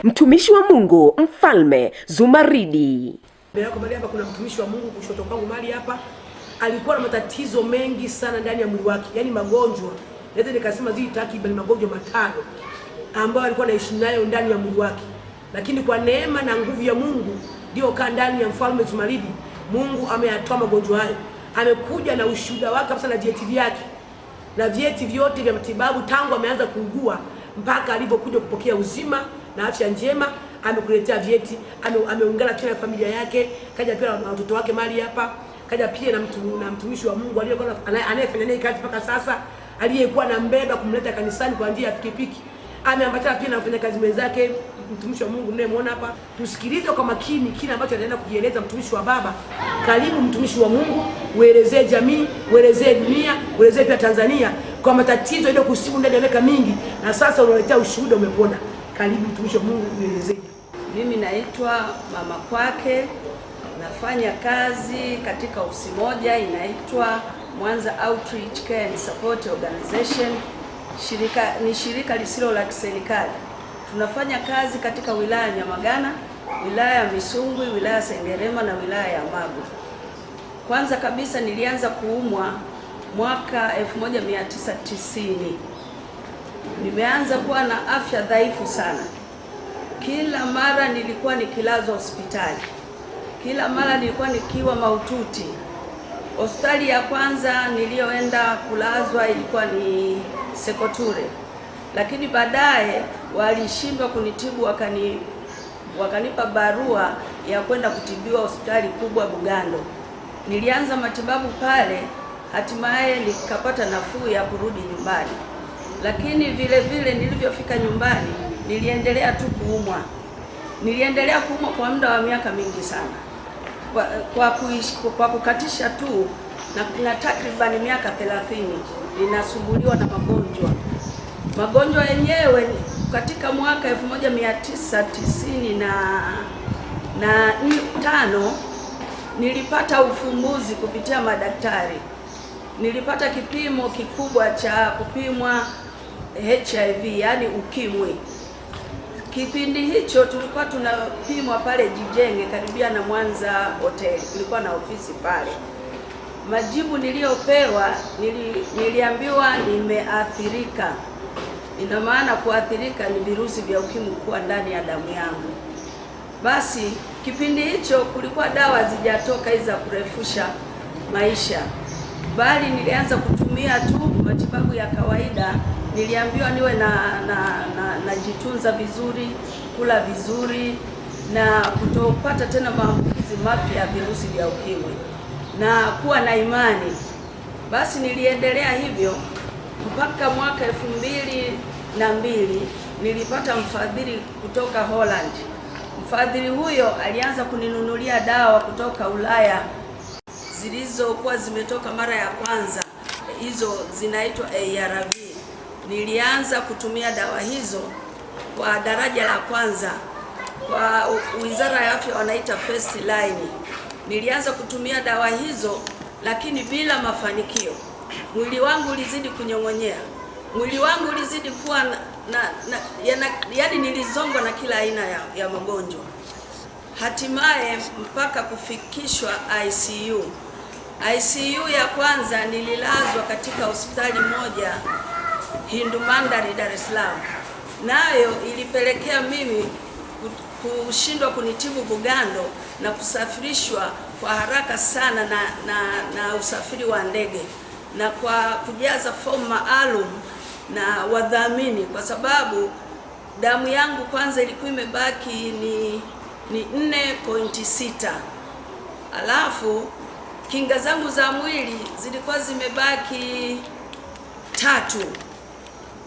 Mtumishi wa Mungu Mfalme Zumaridi. Mbele hapa kuna mtumishi wa Mungu kushoto kwangu mali hapa, alikuwa na matatizo mengi sana ndani ya mwili wake, yani magonjwa. Naweza nikasema zile takriban magonjwa 5 ambayo alikuwa anaishi nayo ndani ya mwili wake. Lakini kwa neema na nguvu ya Mungu ndio kaa ndani ya Mfalme Zumaridi, Mungu ameyatoa magonjwa hayo. Amekuja na ushuhuda wake kabisa na vyeti vyake. Na vyeti vyote vya matibabu tangu ameanza kuugua mpaka alipokuja kupokea uzima na afya njema, amekuletea vyeti, ameungana tena na familia yake, kaja pia na watoto wake mali hapa, kaja pia na mtumishi wa Mungu aliyekuwa anayefanya naye kazi mpaka sasa, aliyekuwa na mbeba kumleta kanisani kwa njia ya pikipiki. Ameambatana pia na wafanyakazi wenzake, mtumishi wa Mungu mnayemwona hapa. Tusikilize kwa makini kile ambacho anaenda kujieleza mtumishi wa Baba. Karibu mtumishi wa Mungu, uelezee jamii, uelezee dunia, uelezee pia Tanzania kwa matatizo ile kusibu ndani ya miaka mingi, na sasa unaletea ushuhuda umepona. Karibu mtumishi wa Mungu, uelezee. Mimi naitwa Mama Kwake, nafanya kazi katika ofisi moja inaitwa Mwanza Outreach Care and Support Organization. Ni shirika lisilo la kiserikali. Tunafanya kazi katika wilaya ya Nyamagana, wilaya ya Misungwi, wilaya ya Sengerema na wilaya ya Magu. Kwanza kabisa nilianza kuumwa mwaka 1990. Nimeanza kuwa na afya dhaifu sana. Kila mara nilikuwa nikilazwa hospitali. Kila mara nilikuwa nikiwa mahututi. Hospitali ya kwanza niliyoenda kulazwa ilikuwa ni Sekoture. Lakini baadaye walishindwa kunitibu, wakanipa barua ya kwenda kutibiwa hospitali kubwa Bugando. Nilianza matibabu pale, hatimaye nikapata nafuu ya kurudi nyumbani. Lakini vile vile nilivyofika nyumbani niliendelea tu kuumwa. Niliendelea kuumwa kwa muda wa miaka mingi sana. Kwa kukatisha tu na takriban miaka 30 ninasumbuliwa na magonjwa. Magonjwa yenyewe katika mwaka 1995 nilipata ufumbuzi kupitia madaktari. Nilipata kipimo kikubwa cha kupimwa HIV, yani ukimwi. Kipindi hicho tulikuwa tunapimwa pale Jijenge karibia na Mwanza Hotel. Kulikuwa na ofisi pale. Majibu niliyopewa niliambiwa nimeathirika. Ina maana kuathirika ni virusi vya ukimwi kuwa ndani ya damu yangu. Basi kipindi hicho kulikuwa dawa zijatoka hizo za kurefusha maisha, bali nilianza kutumia tu matibabu ya kawaida. Niliambiwa niwe najitunza vizuri, kula vizuri na kutopata tena maambukizi mapya ya virusi vya ukimwi na kuwa na imani. Basi niliendelea hivyo mpaka mwaka 2002 nilipata mfadhili kutoka Holland. Mfadhili huyo alianza kuninunulia dawa kutoka Ulaya zilizokuwa zimetoka mara ya kwanza. Hizo zinaitwa ARV. Nilianza kutumia dawa hizo kwa daraja la kwanza. Kwa Wizara ya Afya wanaita first line. Nilianza kutumia dawa hizo lakini bila mafanikio. Mwili wangu ulizidi kunyong'onyea. Mwili wangu ulizidi kuwa yani nilizongwa na kila aina ya magonjwa. Hatimaye mpaka kufikishwa ICU. ICU ya kwanza nililazwa katika hospitali moja Hindu Mandari, Dar es Salaam. Nayo ilipelekea mimi kushindwa kunitibu Bugando na kusafirishwa kwa haraka sana na usafiri wa ndege na kwa kujaza fomu maalum na wadhamini, kwa sababu damu yangu kwanza ilikuwa imebaki ni 4.6. Alafu kinga zangu za mwili zilikuwa zimebaki 3.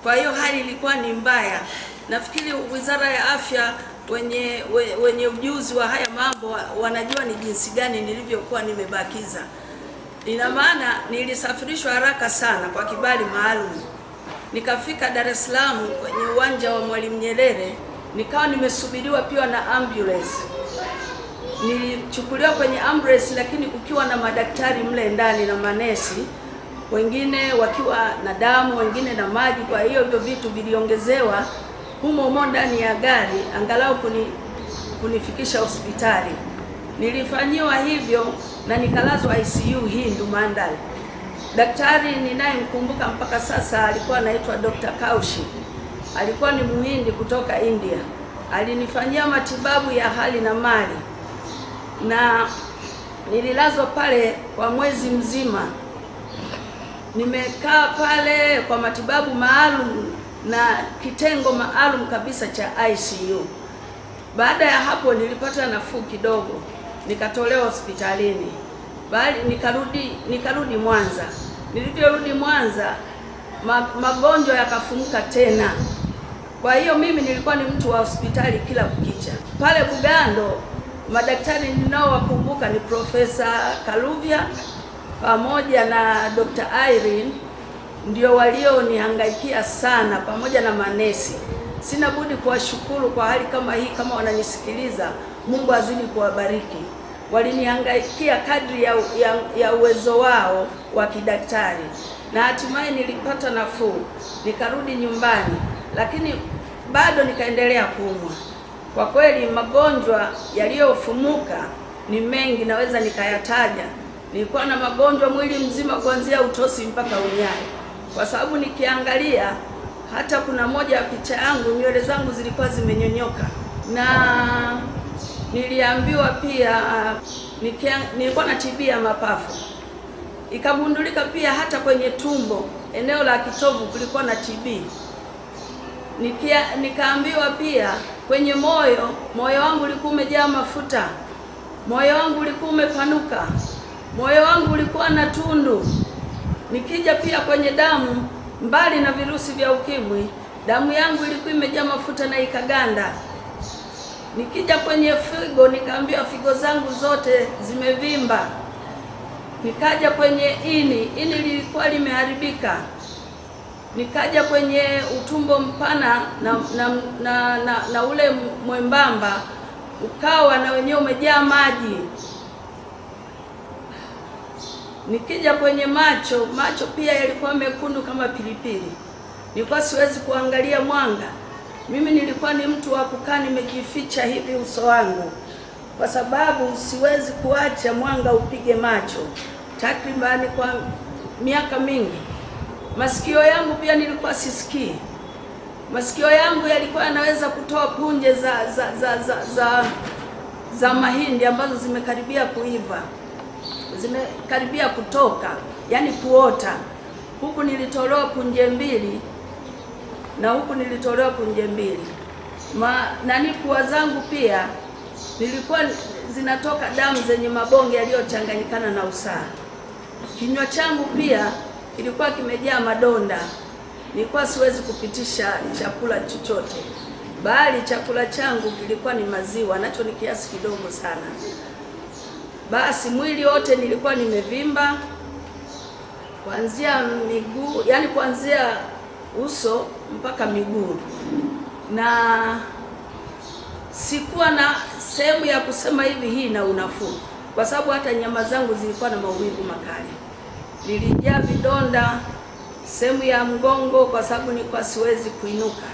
Kwa hiyo hali ilikuwa ni mbaya. Nafikiri Wizara ya Afya wenye ujuzi wa haya mambo wanajua ni jinsi gani nilivyokuwa nimebakiza. Ina maana nilisafirishwa haraka sana kwa kibali maalum. Nikafika Dar es Salaam kwenye uwanja wa Mwalimu Nyerere nikawa nimesubiriwa pia na ambulance. Nilichukuliwa kwenye ambulance, lakini kukiwa na madaktari mle ndani na manesi, wengine wakiwa na damu, wengine na maji. Kwa hiyo hivyo vitu viliongezewa humo ndani ya gari, angalau kunifikisha hospitali. Nilifanyiwa hivyo na nikalazwa ICU hii Ndumandali. Daktari ninayemkumbuka mpaka sasa alikuwa anaitwa Dr. Kaushi. Alikuwa ni Muhindi kutoka India. Alinifanyia matibabu ya hali na mali, na nililazwa pale kwa mwezi mzima. Nimekaa pale kwa matibabu maalum na kitengo maalum kabisa cha ICU. Baada ya hapo nilipata nafuu kidogo, nikatolewa hospitalini. Bali nikarudi Mwanza. Niliporudi Mwanza, magonjwa yakafumuka tena. Kwa hiyo mimi nilikuwa ni mtu wa hospitali kila kukicha. Pale Bugando, madaktari ninaowakumbuka ni Profesa Kaluvya pamoja na Dr. Irene, ndio walionihangaikia sana, pamoja na manesi. Sina budi kuwashukuru kwa hali kama hii. Kama wananisikiliza, Mungu azidi kuwabariki. Walinihangaikia kadri ya uwezo wao wa kidaktari, na hatimaye nilipata nafuu, nikarudi nyumbani, lakini bado nikaendelea kuumwa. Kwa kweli magonjwa yaliyofumuka ni mengi, naweza nikayataja. Nilikuwa na magonjwa mwili mzima kuanzia utosi mpaka unyayo, kwa sababu nikiangalia hata kuna moja ya picha yangu, nywele zangu zilikuwa zimenyonyoka. Na niliambiwa pia nilikuwa na TB ya mapafu. Ikagundulika pia hata kwenye tumbo, eneo la kitovu kulikuwa na TB. Nikaambiwa pia kwenye moyo wangu ulikuwa umejaa mafuta, moyo wangu ulikuwa umepanuka, moyo wangu ulikuwa na tundu. Nikija pia kwenye damu, mbali na virusi vya ukimwi, damu yangu ilikuwa imejaa mafuta na ikaganda. Nikija kwenye figo, nikaambiwa figo zangu zote zimevimba. Nikaja kwenye ini lilikuwa limeharibika. Nikaja kwenye utumbo mpana na ule mwembamba ukawa na wenyewe umejaa maji. Nikija kwenye macho pia yalikuwa mekundu kama pilipili. Nilikuwa siwezi kuangalia mwanga. Mimi nilikuwa ni mtu wa kukaa nimejificha hivi uso wangu, kwa sababu siwezi kuacha mwanga upige macho. Takribani kwa miaka mingi. Masikio yangu pia nilikuwa sisikii. Masikio yangu yalikuwa yanaweza kutoa punje za mahindi ambazo zimekaribia kuiva, zimekaribia kutoka, yani kuota. Huku nilitolewa punje mbili na huku nilitolewa punje mbili. Pua zangu pia nilikuwa zinatoka damu zenye mabonge yaliyochanganyikana na usaha. Kinywa changu pia ilikuwa kimejaa madonda. Nilikuwa siwezi kupitisha chakula chochote, bali chakula changu kilikuwa ni maziwa, nacho ni kiasi kidogo sana. Basi mwili wote nilikuwa nimevimba kuanzia miguu, yani kuanzia uso mpaka miguu, na sikuwa na sehemu ya kusema hivi hii na unafuu, kwa sababu hata nyama zangu zilikuwa na maumivu makali. Nilijaa vidonda sehemu ya mgongo, kwa sababu nilikuwa siwezi kuinuka.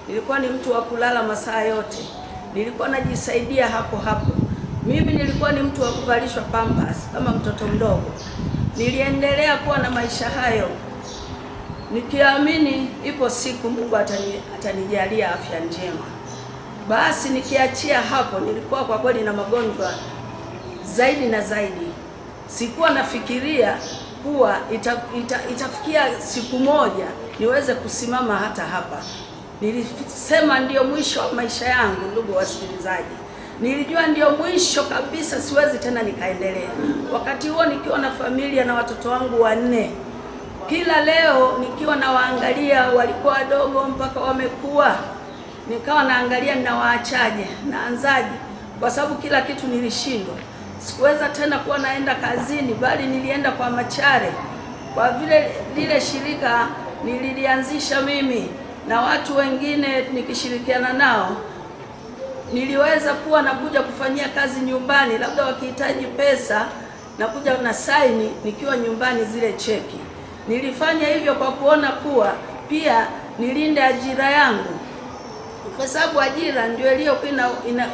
Nilikuwa ni mtu wa kulala masaa yote, nilikuwa najisaidia hapo hapo. Mimi nilikuwa ni mtu wa kuvalishwa pampers kama mtoto mdogo. Niliendelea kuwa na maisha hayo nikiamini ipo siku Mungu atanijalia afya njema. Basi nikiachia hapo, nilikuwa kwa kweli na magonjwa zaidi na zaidi. Sikuwa nafikiria kuwa itafikia siku moja niweze kusimama hata hapa. Nilisema ndio mwisho wa maisha yangu, ndugu wasikilizaji. Nilijua ndio mwisho kabisa, siwezi tena nikaendelea. Wakati huo nikiwa na familia na watoto wangu 4. Kila leo nikiwa nawaangalia, walikuwa wadogo mpaka wamekuwa, nikawa naangalia ninawaachaje, naanzaje, kwa sababu kila kitu nilishindwa. Sikuweza tena kuwa naenda kazini, bali nilienda kwa machare. Kwa vile lile shirika nililianzisha mimi na watu wengine nikishirikiana nao, niliweza kuwa nakuja kufanyia kazi nyumbani, labda wakihitaji pesa nakuja na saini nikiwa nyumbani zile cheki. Nilifanya hivyo kwa kuona kuwa pia nilinde ajira yangu, kwa sababu ajira ndio iliyokuwa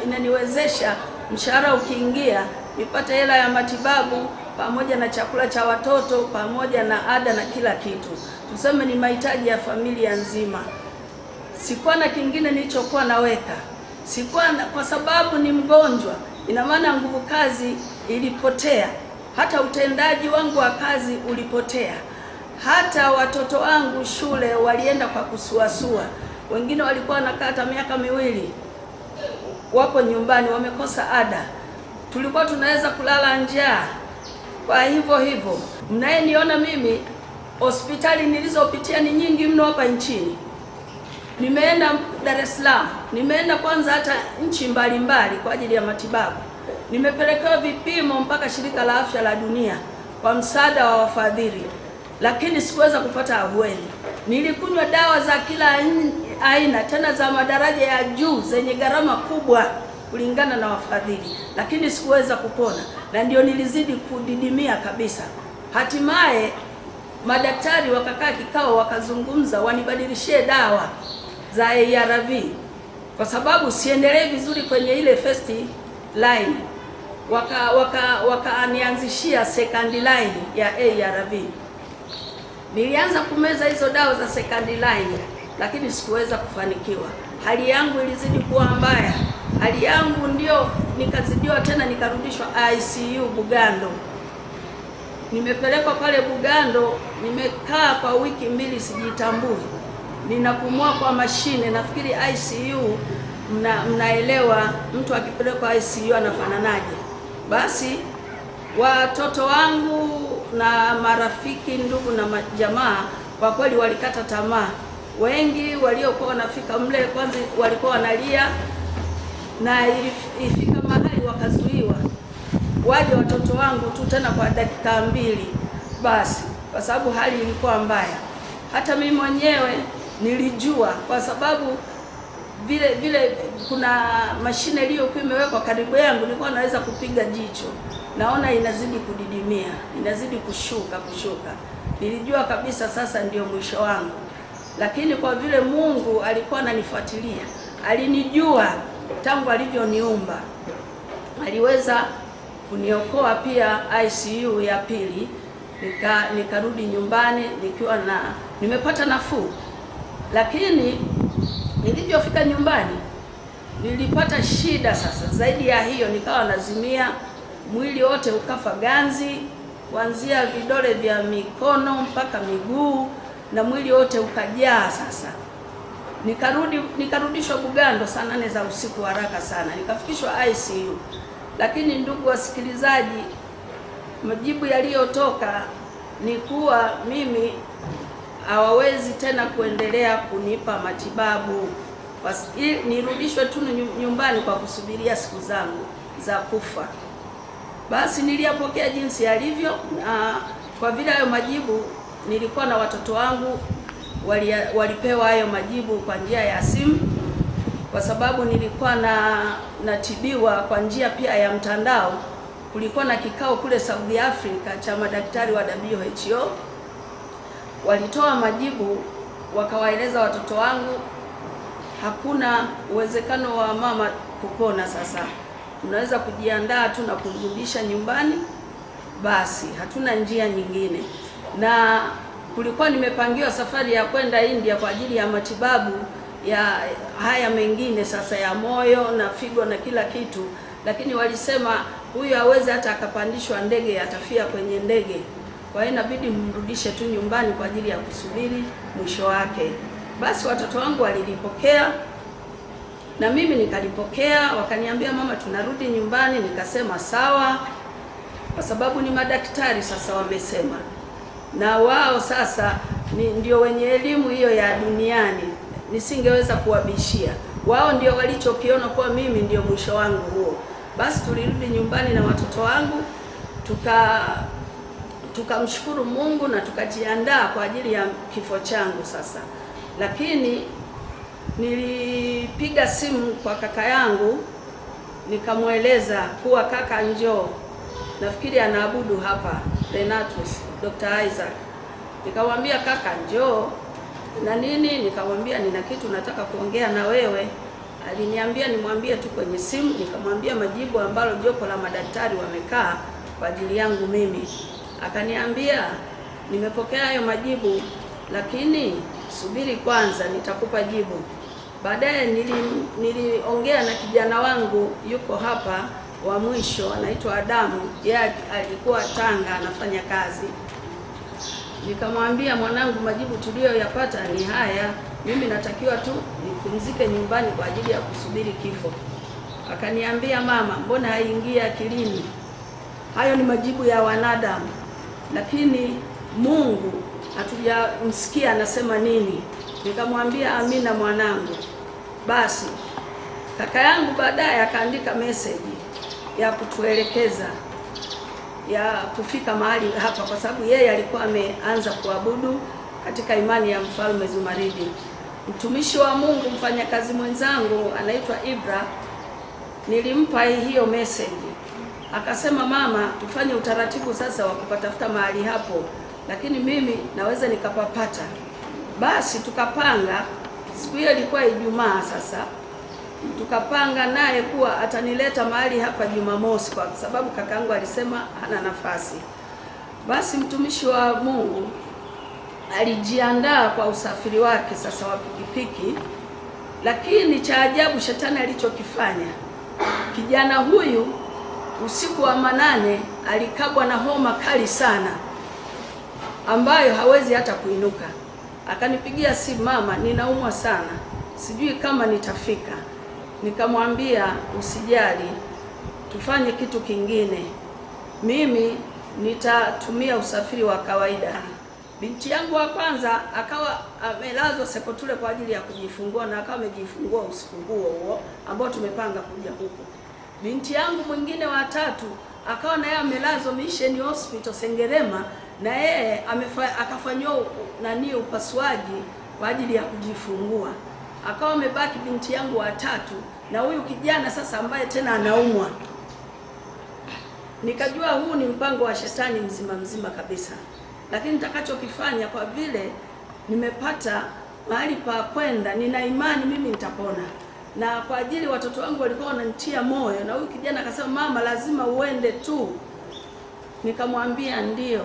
inaniwezesha mshahara ukiingia nipate hela ya matibabu pamoja na chakula cha watoto pamoja na ada na kila kitu. Tuseme ni mahitaji ya familia nzima. Sikuwa na kingine nilichokuwa naweka. Kwa sababu ni mgonjwa, ina maana nguvu kazi ilipotea. Hata utendaji wangu wa kazi ulipotea. Hata watoto wangu shule walienda kwa kusuasua. Wengine walikuwa wanakaa miaka miwili wapo nyumbani wamekosa ada. Tulikuwa tunaweza kulala njaa. Kwa hivyo mnayeniona mimi, hospitali nilizopitia ni nyingi mno hapa nchini. Nimeenda Dar es Salaam, nimeenda kwanza hata nchi mbalimbali kwa ajili ya matibabu. Nimepelekewa vipimo mpaka Shirika la Afya la Dunia kwa msaada wa wafadhili, lakini sikuweza kupata ahueni. Nilikunywa dawa za kila aina, tena za madaraja ya juu zenye gharama kubwa kulingana na wafadhili, lakini sikuweza kupona, na ndio nilizidi kudidimia kabisa. Hatimaye madaktari wakakaa kikao, wakazungumza wanibadilishie dawa za ARV kwa sababu siendelee vizuri kwenye ile first line. Wakanianzishia second line ya ARV. Nilianza kumeza hizo dawa za second line, lakini sikuweza kufanikiwa. Hali yangu ilizidi kuwa mbaya. Hali yangu ndio nikazidiwa tena, nikarudishwa ICU Bugando. Nimepelekwa pale Bugando, nimekaa kwa wiki 2 sijitambui. Ninapumua kwa mashine. Nafikiri ICU mnaelewa mtu akipelekwa ICU anafananaje. Basi watoto wangu na marafiki, ndugu na jamaa kwa kweli walikata tamaa. Wengi waliokuwa wanafika mle kwanza walikuwa wanalia, na ifika mahali wakazuiwa waje watoto wangu tu tena kwa dakika 2 basi, kwa sababu hali ilikuwa mbaya. Hata mimi mwenyewe nilijua, kwa sababu vile kuna mashine iliyokuwa imewekwa karibu yangu, nilikuwa naweza kupiga jicho, naona inazidi kudidimia, inazidi kushuka. Nilijua kabisa sasa ndio mwisho wangu, lakini kwa vile Mungu alikuwa ananifuatilia, alinijua tangu alivyoniumba, aliweza kuniokoa pia ICU ya pili. Nikarudi nyumbani nikiwa nimepata nafuu. Lakini nilivyofika nyumbani nilipata shida sasa zaidi ya hiyo, nikawa nazimia, mwili wote ukafa ganzi, kuanzia vidole vya mikono mpaka miguu, na mwili wote ukajaa. Sasa nikarudishwa Bugando saa 8 za usiku, haraka sana nikafikishwa ICU. Lakini ndugu wasikilizaji, majibu yaliyotoka ni kuwa mimi hawawezi tena kuendelea kunipa matibabu, nirudishwe tu nyumbani kwa kusubiria siku zangu za kufa. Basi niliyapokea jinsi yalivyo, na kwa vile hayo majibu nilikuwa na watoto wangu walipewa hayo majibu kwa njia ya simu, kwa sababu nilikuwa natibiwa kwa njia pia ya mtandao. Kulikuwa na kikao kule South Africa cha madaktari wa WHO, walitoa majibu, wakawaeleza watoto wangu hakuna uwezekano wa mama kupona, sasa tunaweza kujiandaa tu na kurudisha nyumbani, basi hatuna njia nyingine. Na kulikuwa nimepangiwa safari ya kwenda India kwa ajili ya matibabu ya haya mengine sasa ya moyo na figo na kila kitu, lakini walisema huyu hawezi hata akapandishwa ndege, atafia kwenye ndege. Kwa hiyo inabidi mrudishe tu nyumbani kwa ajili ya kusubiri mwisho wake. Basi watoto wangu walilipokea na mimi nikalipokea, wakaniambia mama, tunarudi nyumbani. Nikasema sawa, kwa sababu ni madaktari sasa wamesema, na wao sasa ndio wenye elimu hiyo ya duniani, nisingeweza kuwabishia. Wao ndio walichokiona kwa mimi ndio mwisho wangu huo. Basi tulirudi nyumbani na watoto wangu, tukamshukuru Mungu na tukajiandaa kwa ajili ya kifo changu sasa. Lakini nilipiga simu kwa kaka yangu nikamweleza kuwa kaka, njoo, nafikiri anaabudu hapa Renatus, Dr. Isaac. Nikamwambia kaka, njoo na nini, nikamwambia nina kitu nataka kuongea na wewe. Aliniambia nimwambie tu kwenye simu. Nikamwambia majibu ambalo jopo la madaktari wamekaa kwa ajili yangu mimi. Akaniambia nimepokea hayo majibu, lakini subiri kwanza, nitakupa jibu. Baadaye niliongea na kijana wangu yuko hapa wa mwisho, anaitwa Adamu, yeye alikuwa Tanga anafanya kazi. Nikamwambia, mwanangu, majibu tuliyoyapata ni haya, mimi natakiwa tu nipumzike nyumbani kwa ajili ya kusubiri kifo. Akaniambia, mama, mbona haingia akilini? Hayo ni majibu ya wanadamu, lakini Mungu hatujamsikia anasema nini. Nikamwambia, amina mwanangu. Basi kaka yangu baadaye akaandika message ya kutuelekeza ya kufika mahali hapa, kwa sababu yeye alikuwa ameanza kuabudu katika imani ya Mfalme Zumaridi. Mtumishi wa Mungu, mfanyakazi mwenzangu anaitwa Ibra, nilimpa hiyo message, akasema, mama, tufanye utaratibu sasa wa kupatafuta mahali hapo, lakini mimi naweza nikapapata. Basi tukapanga, siku hiyo ilikuwa Ijumaa. Sasa tukapanga naye kuwa atanileta mahali hapa Jumamosi, kwa sababu kakangu alisema hana nafasi. Basi mtumishi wa Mungu alijiandaa kwa usafiri wake sasa wa pikipiki, lakini cha ajabu shetani alichokifanya, kijana huyu usiku wa manane alikabwa na homa kali sana ambayo hawezi hata kuinuka. Akanipigia simu, mama, ninaumwa sana, sijui kama nitafika. Nikamwambia, usijali, tufanye kitu kingine, mimi nitatumia usafiri wa kawaida. Binti yangu wa kwanza akawa amelazwa Sekotule kwa ajili ya kujifungua, na akawa amejifungua usiku huo ambao tumepanga kuja huko. Binti yangu mwingine wa tatu akawa na yeye amelazwa Mission Hospital Sengerema, na yeye akafanywa upasuaji kwa ajili ya kujifungua. Akawa amebaki binti yangu wa tatu na huyu kijana sasa ambaye tena anaumwa. Nikajua huu ni mpango wa shetani mzima kabisa, lakini nitakachokifanya, kwa vile nimepata mahali pa kwenda, nina imani mimi nitapona, na kwa ajili watoto wangu walikuwa wananitia moyo, na huyu kijana akasema, mama, lazima uende tu. Nikamwambia ndio.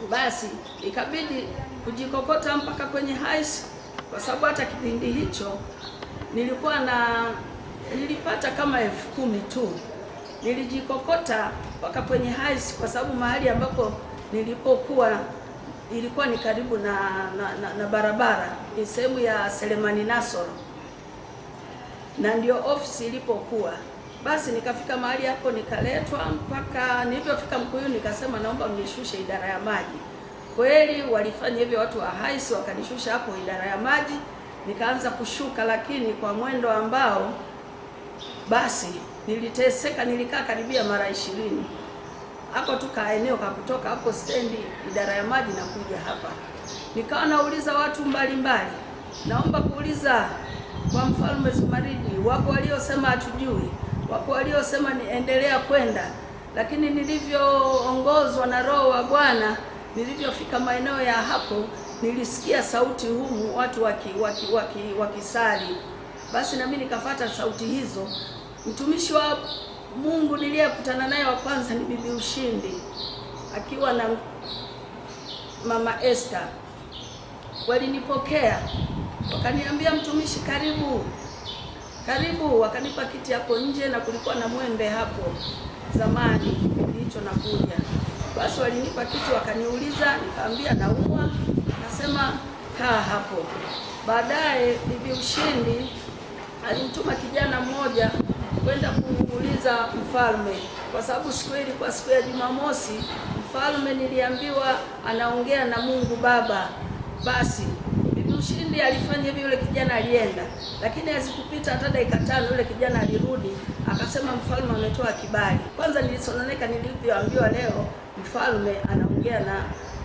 Basi ikabidi kujikokota mpaka kwenye haisi, kwa sababu hata kipindi hicho nilipata kama 10,000 tu. Nilijikokota mpaka kwenye haisi kwa sababu mahali ambapo nilipokuwa ilikuwa ni karibu na barabara, ni sehemu ya Selemani Nasoro, na ndio ofisi ilipokuwa. Basi nikafika mahali hapo, nikaletwa mpaka nilipofika Mkuyuni, nikasema naomba mnishushe idara ya maji. Kweli walifanya hivyo watu wa haisi, wakanishusha hapo idara ya maji. Nikaanza kushuka, lakini kwa mwendo ambao basi niliteseka. Nilikaa karibia mara 20 hapo tu kaeneo ka kutoka hapo stendi idara ya maji na kuja hapa. Nikawa nauliza watu mbalimbali, naomba kuuliza kwa Mfalme Zumaridi. Wapo waliosema hatujui, wapo waliosema niendelea kwenda, lakini nilivyoongozwa na Roho wa Bwana, nilivyofika maeneo ya hapo, nilisikia sauti humu watu wakisali. Basi na mimi nikafuata sauti hizo. Mtumishi wa Mungu niliyekutana naye wa kwanza ni Bibi Ushindi akiwa na Mama Esther. Walinipokea, wakaniambia, mtumishi, karibu. Wakanipa kiti hapo nje, na kulikuwa na mwembe hapo zamani hicho nakuja. Basi walinipa kiti, wakaniuliza, nikaambia naumwa, nasema kaa hapo. Baadaye Bibi Ushindi alimtuma kijana mmoja kwenda kuuliza mfalme, kwa sababu siku ile ilikuwa siku ya Jumamosi. Mfalme niliambiwa anaongea na Mungu Baba. Basi Bibi Ushindi alifanya hivyo, yule kijana alienda, lakini hazikupita hata dakika 5 yule kijana alirudi akasema mfalme ametoa kibali. Kwanza nilisononeka nilivyoambiwa leo mfalme anaongea na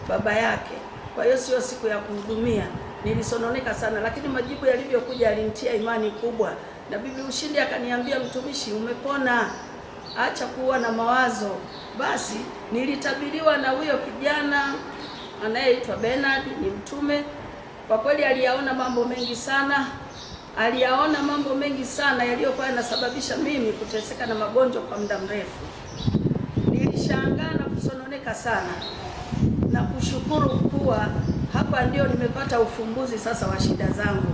baba yake, kwa hiyo sio siku ya kuhudumia. nilisononeka sana, lakini majibu yalivyokuja alinitia imani kubwa, na Bibi Ushindi akaniambia, mtumishi, umepona, acha kuwa na mawazo. Basi nilitabiriwa na huyo kijana anayeitwa Bernard, ni mtume. Kwa kweli aliyaona mambo mengi sana, aliyaona mambo mengi sana yaliyokuwa yanasababisha mimi kuteseka na magonjwa kwa muda mrefu. Nilishangaa na kusononeka sana na kushukuru kuwa hapa ndio nimepata ufumbuzi sasa wa shida zangu.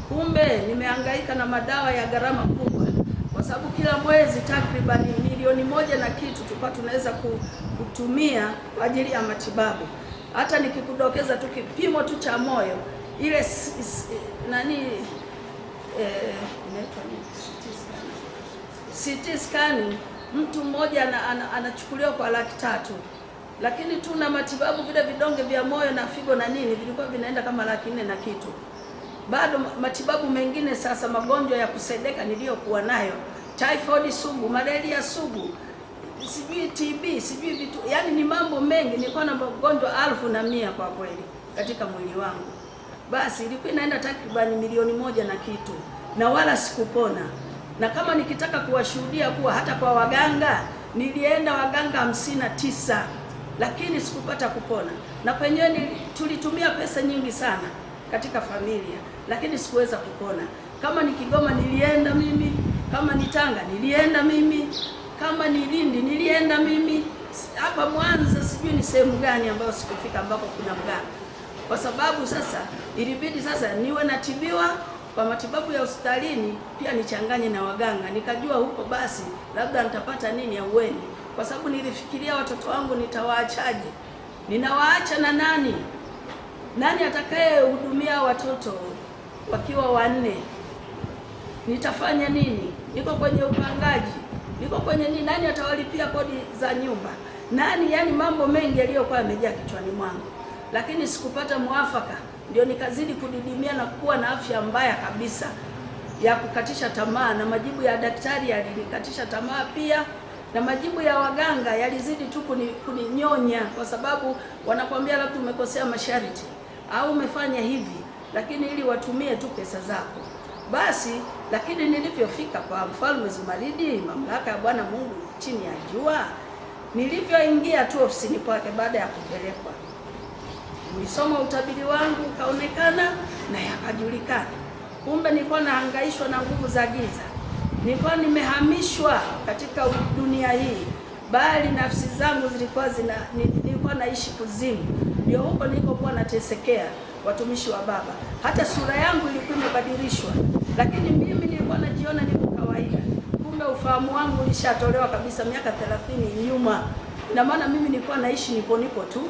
Kumbe nimehangaika na madawa ya gharama kubwa, kwa sababu kila mwezi takriban milioni 1 na kitu tulikuwa tunaweza kutumia kwa ajili ya matibabu. Hata nikikudokeza tu kipimo tu cha moyo, ile inaitwa CT scan, mtu mmoja anachukuliwa kwa 300,000, lakini tu na matibabu vile vidonge vya moyo na figo na nini vilikuwa vinaenda kama 400,000 na kitu. Bado matibabu mengine sasa, magonjwa ya kusedeka niliyokuwa nayo, typhoid sugu, malaria sugu, sijui TB, sijui vitu, yani ni mambo mengi. Nilikuwa na magonjwa 1100 kwa kweli katika mwili wangu. Basi ilikuwa inaenda takriban milioni 1 na kitu, na wala sikupona. Na kama nikitaka kuwashuhudia kuwa hata kwa waganga, nilienda waganga 59, lakini sikupata kupona. Na penyewe tulitumia pesa nyingi sana katika familia, lakini sikuweza kupona. Kama ni Kigoma nilienda mimi, kama ni Tanga nilienda mimi, kama ni Lindi nilienda mimi, hapa Mwanza sijui ni sehemu gani ambayo sikufika ambako kuna mganga. Kwa sababu sasa ilibidi sasa niwe natibiwa kwa matibabu ya hospitalini, pia nichanganye na waganga. Nikajua huko basi labda nitapata nini ahueni, kwa sababu nilifikiria watoto wangu nitawaachaje? Ninawaacha na nani? Nani atakaye hudumia watoto wakiwa 4? Nitafanya nini? Niko kwenye upangaji, niko kwenye nini? Nani atawalipia kodi za nyumba? Nani? Yani mambo mengi yaliyokuwa yamejaa kichwani mwangu, lakini sikupata mwafaka. Ndio nikazidi kudidimia na kuwa na afya mbaya kabisa ya kukatisha tamaa, na majibu ya daktari yalinikatisha tamaa pia, na majibu ya waganga yalizidi tu kuninyonya, kwa sababu wanakwambia labda umekosea masharti au umefanya hivi, lakini ili watumie tu pesa zako. Basi lakini nilivyofika kwa Mfalme Zumaridi, mamlaka ya Bwana Mungu chini ya jua, nilivyoingia tu ofisini kwake baada ya kupelekwa, nilisoma utabiri wangu ukaonekana na yakajulikana. Kumbe nilikuwa nahangaishwa na nguvu za giza, nilikuwa nimehamishwa katika dunia hii, bali nafsi zangu nilikuwa naishi kuzimu. Ndio huko nilikokuwa natesekea, watumishi wa Baba. Hata sura yangu ilikuwa imebadilishwa, lakini mimi nilikuwa najiona niko kawaida. Kumbe ufahamu wangu ulishatolewa kabisa miaka 30 nyuma. Ina maana mimi nilikuwa naishi nipo tu.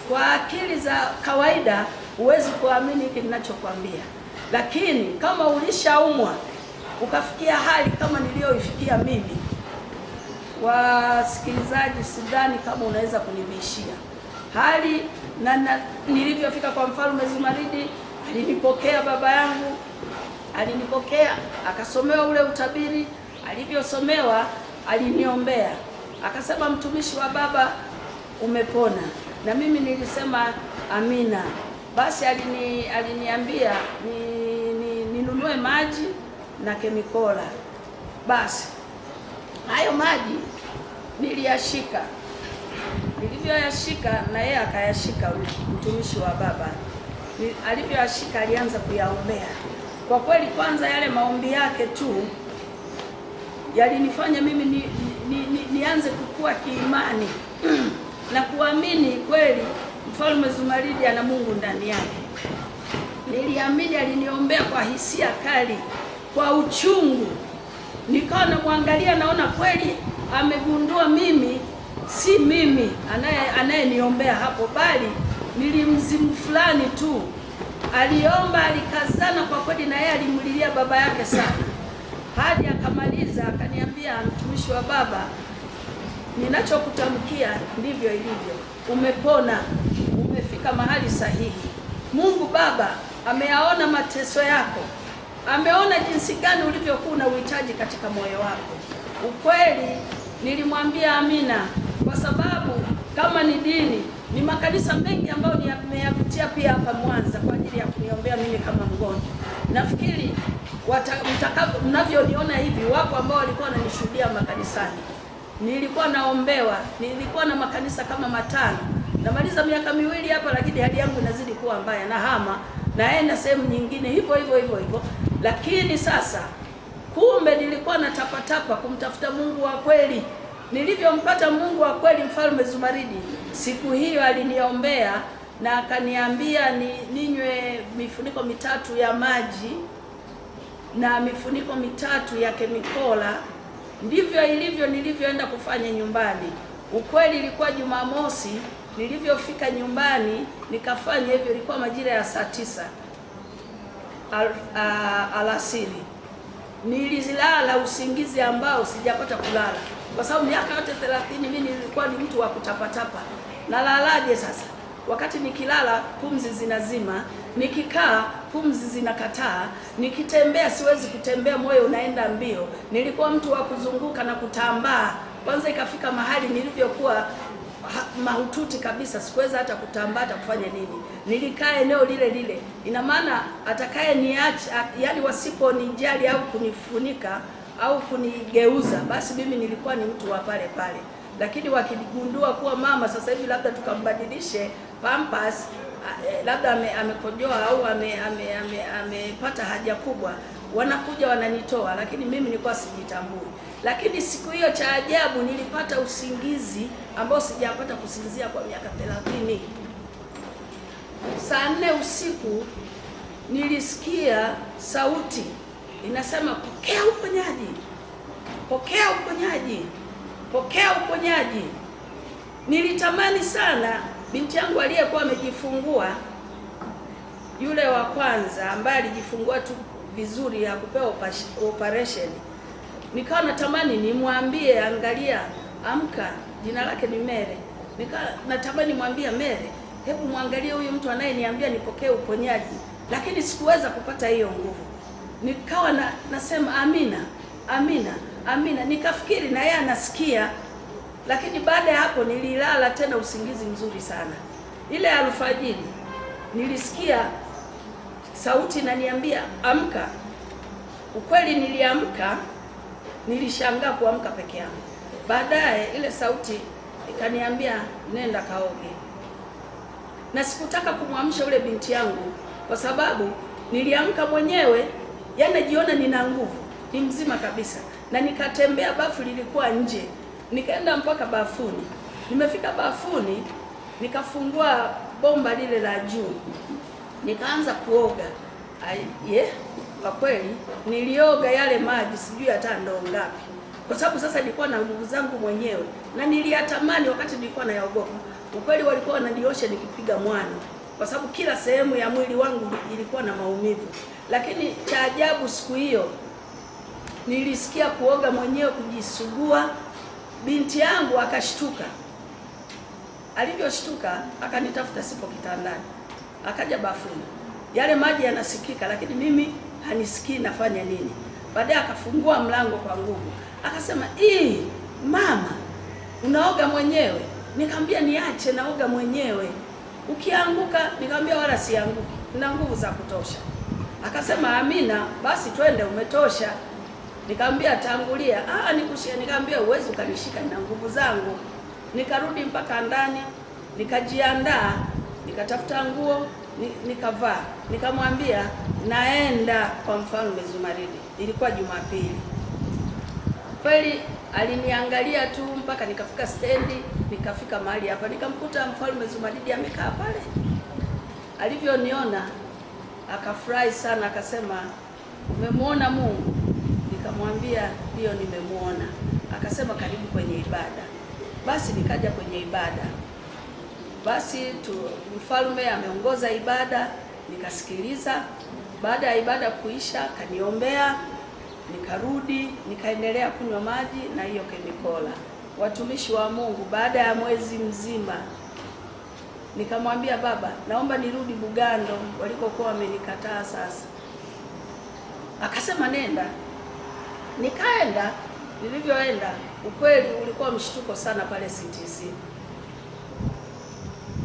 Kwa akili za kawaida huwezi kuamini hiki ninachokwambia, lakini kama ulishaumwa ukafikia hali kama niliyoifikia mimi, wasikilizaji, sidhani kama unaweza kunibishia hali na nilivyofika kwa Mfalme Zumaridi. Alinipokea baba yangu, alinipokea, akasomewa ule utabiri. Alivyosomewa aliniombea, akasema, mtumishi wa Baba, umepona. Na mimi nilisema amina. Basi aliniambia ninunue maji na kemikola. Basi hayo maji niliyashika, nilivyoyashika na yeye akayashika, mtumishi wa Baba. Alivyoyashika alianza kuyaombea. Kwa kweli, kwanza yale maombi yake tu yalinifanya mimi nianze kukua kiimani na kuamini kweli Mfalme Zumaridi ana Mungu ndani yake. Niliamini, aliniombea kwa hisia kali, kwa uchungu. Nikawa namwangalia, naona kweli amegundua mimi si mimi anayeniombea hapo, bali nilimzimu fulani tu. Aliomba, alikazana kwa kweli, na yeye alimlilia baba yake sana, hadi akamaliza. Akaniambia, mtumishi wa Baba, ninachokutamkia ndivyo ilivyo. Umepona, umefika mahali sahihi. Mungu Baba ameyaona mateso yako, ameona jinsi gani ulivyokuwa na uhitaji katika moyo wako. Ukweli nilimwambia amina, kwa sababu kama ni dini Ni makanisa mengi ambayo nimeyapitia pia hapa Mwanza kwa ajili ya kuniombea mimi kama mgonjwa. Nafikiri mnavyoniona hivi, wapo ambao walikuwa wananishuhudia makanisani. Nilikuwa naombewa, nilikuwa na makanisa kama 5. Namaliza miaka 2 hapa, lakini hali yangu inazidi kuwa mbaya, na hama naenda sehemu nyingine hivyo. Lakini sasa kumbe nilikuwa na tapatapa kumtafuta Mungu wa kweli. Nilivyompata Mungu wa kweli, Mfalme Zumaridi siku hiyo aliniombea na akaniambia ninywe mifuniko 3 ya maji na mifuniko 3 ya kemikola. Ndivyo ilivyo nilivyoenda kufanya nyumbani. Ukweli ilikuwa Jumamosi, nilivyofika nyumbani nikafanya hivyo, ilikuwa majira ya saa 9 alasiri. Nililala usingizi ambao sijapata kulala, kwa sababu miaka yote 30 mimi nilikuwa ni mtu wa kutapatapa. Nalalaje sasa? Wakati nikilala pumzi zinazima, nikikaa pumzi zinakataa, nikitembea siwezi kutembea, moyo unaenda mbio. Nilikuwa mtu wa kuzunguka na kutambaa. Kwanza ikafika mahali nilivyokuwa mahututi kabisa, sikuweza hata kutambaa, hata kufanya nini. Nilikaa eneo lile. Ina maana atakaye niacha, yani wasiponijali au kunifunika au kunigeuza, basi mimi nilikuwa ni mtu wa pale. Lakini wakigundua kuwa mama sasa hivi labda tukambadilishe pampers, labda amekojoa au amepata haja kubwa, wanakuja wananitoa, lakini mimi nilikuwa sijitambui. Lakini siku hiyo cha ajabu nilipata usingizi ambao sijapata kusinzia kwa miaka 30. Saa 4 usiku nilisikia sauti inasema, pokea uponyaji, pokea uponyaji, pokea uponyaji. Nilitamani sana binti yangu aliyekuwa amejifungua, yule wa kwanza ambaye alijifungua tu vizuri ya kupewa operation. Nikawa natamani nimwambie, angalia, amka, jina lake ni Mere. Natamani mwambie Mere, hebu muangalie huyu mtu anayeniambia nipokee uponyaji, lakini sikuweza kupata hiyo nguvu. Nikawa nasema amina, amina, amina. Nikafikiri na yeye anasikia, lakini baada ya hapo nililala tena usingizi mzuri sana. Ile alfajiri nilisikia sauti inaniambia amka. Ukweli niliamka, nilishangaa kuamka peke yangu. Baadaye ile sauti ikaniambia nenda kaoge. Na sikutaka kumwamsha yule binti yangu kwa sababu niliamka mwenyewe, yani najiona nina nguvu, ni mzima kabisa. Na nikatembea, bafu lilikuwa nje. Nikaenda mpaka bafuni. Nimefika bafuni, nikafungua bomba lile la juu. Nikaanza kuoga. Kwa kweli nilioga yale maji sijui hata ndoo ngapi, kwa sababu sasa nilikuwa na nguvu zangu mwenyewe na niliyatamani wakati nilikuwa nayaogopa. Ukweli walikuwa wananiosha nikipiga mwani, kwa sababu kila sehemu ya mwili wangu ilikuwa na maumivu. Lakini cha ajabu siku hiyo nilisikia kuoga mwenyewe, kujisugua. Binti yangu akashtuka. Alivyoshtuka akanitafuta, sipo kitandani, akaja bafuni. Yale maji yanasikika, lakini mimi hanisikii nafanya nini. Baadaye akafungua mlango kwa nguvu, akasema, mama, unaoga mwenyewe? Nikamwambia niache, naoga mwenyewe. Ukianguka? Nikamwambia wala sianguki, nina nguvu za kutosha. Akasema amina, basi twende, umetosha. Nikamwambia tangulia. Nikushie. Nikamwambia uwezi ukanishika, nina nguvu zangu. Nikarudi mpaka ndani, nikajiandaa, nikatafuta nguo, nikavaa. Nikamwambia naenda kwa Mfalme Zumaridi. Ilikuwa Jumapili. Kweli aliniangalia tu mpaka nikafika stendi, nikafika mahali hapa, nikamkuta Mfalme Zumaridi amekaa pale. Alivyoniona akafurahi sana, akasema umemwona Mungu? Nikamwambia ndio, nimemuona. Akasema karibu kwenye ibada. Basi nikaja kwenye ibada. Basi mfalme ameongoza ibada, nikasikiliza. Baada ya ibada kuisha, kaniombea, nikarudi, nikaendelea kunywa maji na hiyo kemikola. Watumishi wa Mungu, baada ya mwezi mzima nikamwambia baba, naomba nirudi Bugando walikokuwa wamenikataa sasa. Akasema nenda. Nikaenda. Nilivyoenda, ukweli ulikuwa mshtuko sana pale CTC.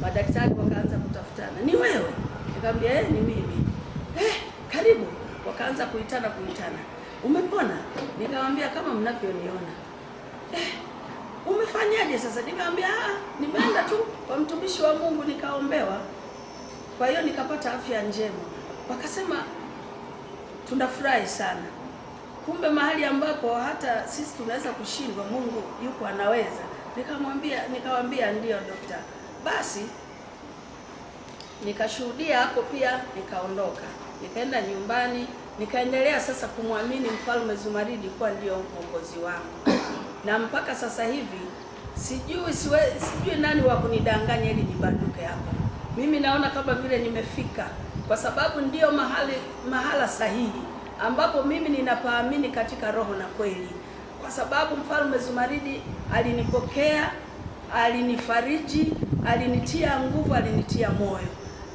Madaktari wakaanza kutafutana, ni wewe? Nikamwambia ni mimi. Karibu. Wakaanza kuitana, umepona? Nikamwambia kama mnavyoniona. Umefanyaje sasa? Nikamwambia nimeenda tu kwa mtumishi wa Mungu nikaombewa, kwa hiyo nikapata afya njema. Wakasema tunafurahi sana, kumbe mahali ambapo hata sisi tunaweza kushindwa, Mungu yuko anaweza. Nikamwambia ndio dokta. Basi nikashuhudia hapo pia, nikaondoka, nikaenda nyumbani, nikaendelea sasa kumwamini Mfalme Zumaridi kuwa ndio mkombozi wangu, na mpaka sasa hivi sijui nani wa kunidanganya ili nibanduke hapo. Mimi naona kama vile nimefika, kwa sababu ndio mahala sahihi ambapo mimi ninapaamini katika roho na kweli, kwa sababu Mfalme Zumaridi alinipokea, alinifariji, alinitia nguvu, alinitia moyo,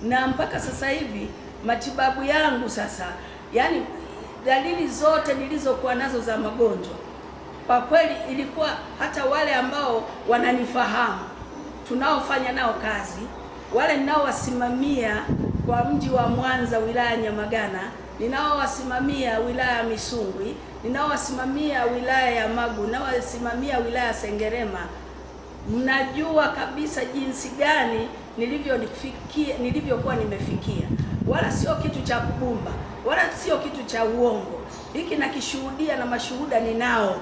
na mpaka sasa hivi matibabu yangu sasa, yani dalili zote nilizokuwa nazo za magonjwa, kwa kweli ilikuwa hata wale ambao wananifahamu, tunaofanya nao kazi, wale ninaowasimamia kwa mji wa Mwanza, wilaya Nyamagana, ninaowasimamia wilaya ya Misungwi, ninaowasimamia wilaya ya Magu, ninaowasimamia wilaya ya Sengerema, mnajua kabisa jinsi gani nilivyokuwa nimefikia. Wala sio kitu cha kubumba, wala sio kitu cha uongo. Hiki nakishuhudia na mashuhuda ninao,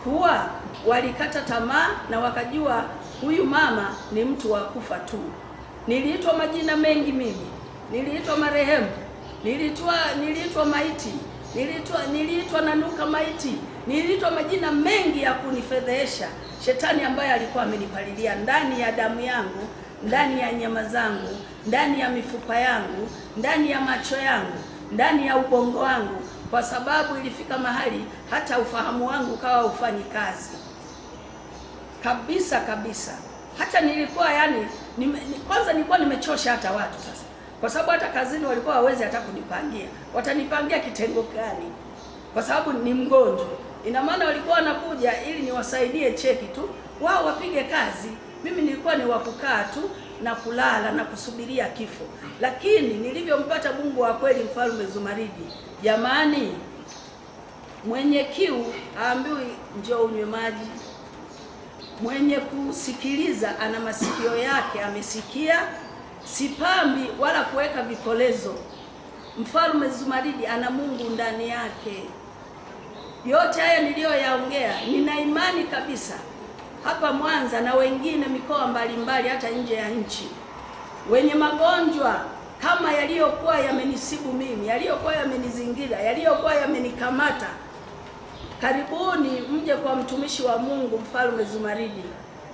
kuwa walikata tamaa na wakajua huyu mama ni mtu wa kufa tu. Niliitwa majina mengi mimi, niliitwa marehemu, niliitwa maiti, niliitwa nanuka maiti, niliitwa majina mengi ya kunifedhesha. Shetani ambaye alikuwa amenipalilia ndani ya damu yangu, ndani ya nyama zangu, ndani ya mifupa yangu, ndani ya macho yangu, ndani ya ubongo wangu, kwa sababu ilifika mahali hata ufahamu wangu ukawa ufanyi kazi kabisa. Hata nilikuwa kwanza nilikuwa nimechosha hata watu sasa, kwa sababu hata kazini walikuwa hawezi hata kunipangia. Watanipangia kitengo gani? Kwa sababu ni mgonjwa. Ina maana walikuwa wanakuja ili niwasaidie cheki tu, wao wapige kazi. Mimi nilikuwa ni wakukaa tu na kulala na kusubiria kifo. Lakini nilivyompata Mungu wa kweli, Mfalme Zumaridi, jamani, mwenye kiu aambiwi njoo unywe maji. Mwenye kusikiliza ana masikio yake amesikia, sipambi wala kuweka vikolezo. Mfalme Zumaridi ana Mungu ndani yake. Yote haya niliyoyaongea, nina imani kabisa hapa Mwanza na wengine mikoa mbalimbali hata nje ya nchi, wenye magonjwa kama yaliyokuwa yamenisibu mimi, yaliyokuwa yamenizingira, yaliyokuwa yamenikamata, karibuni mje kwa mtumishi wa Mungu Mfalme Zumaridi.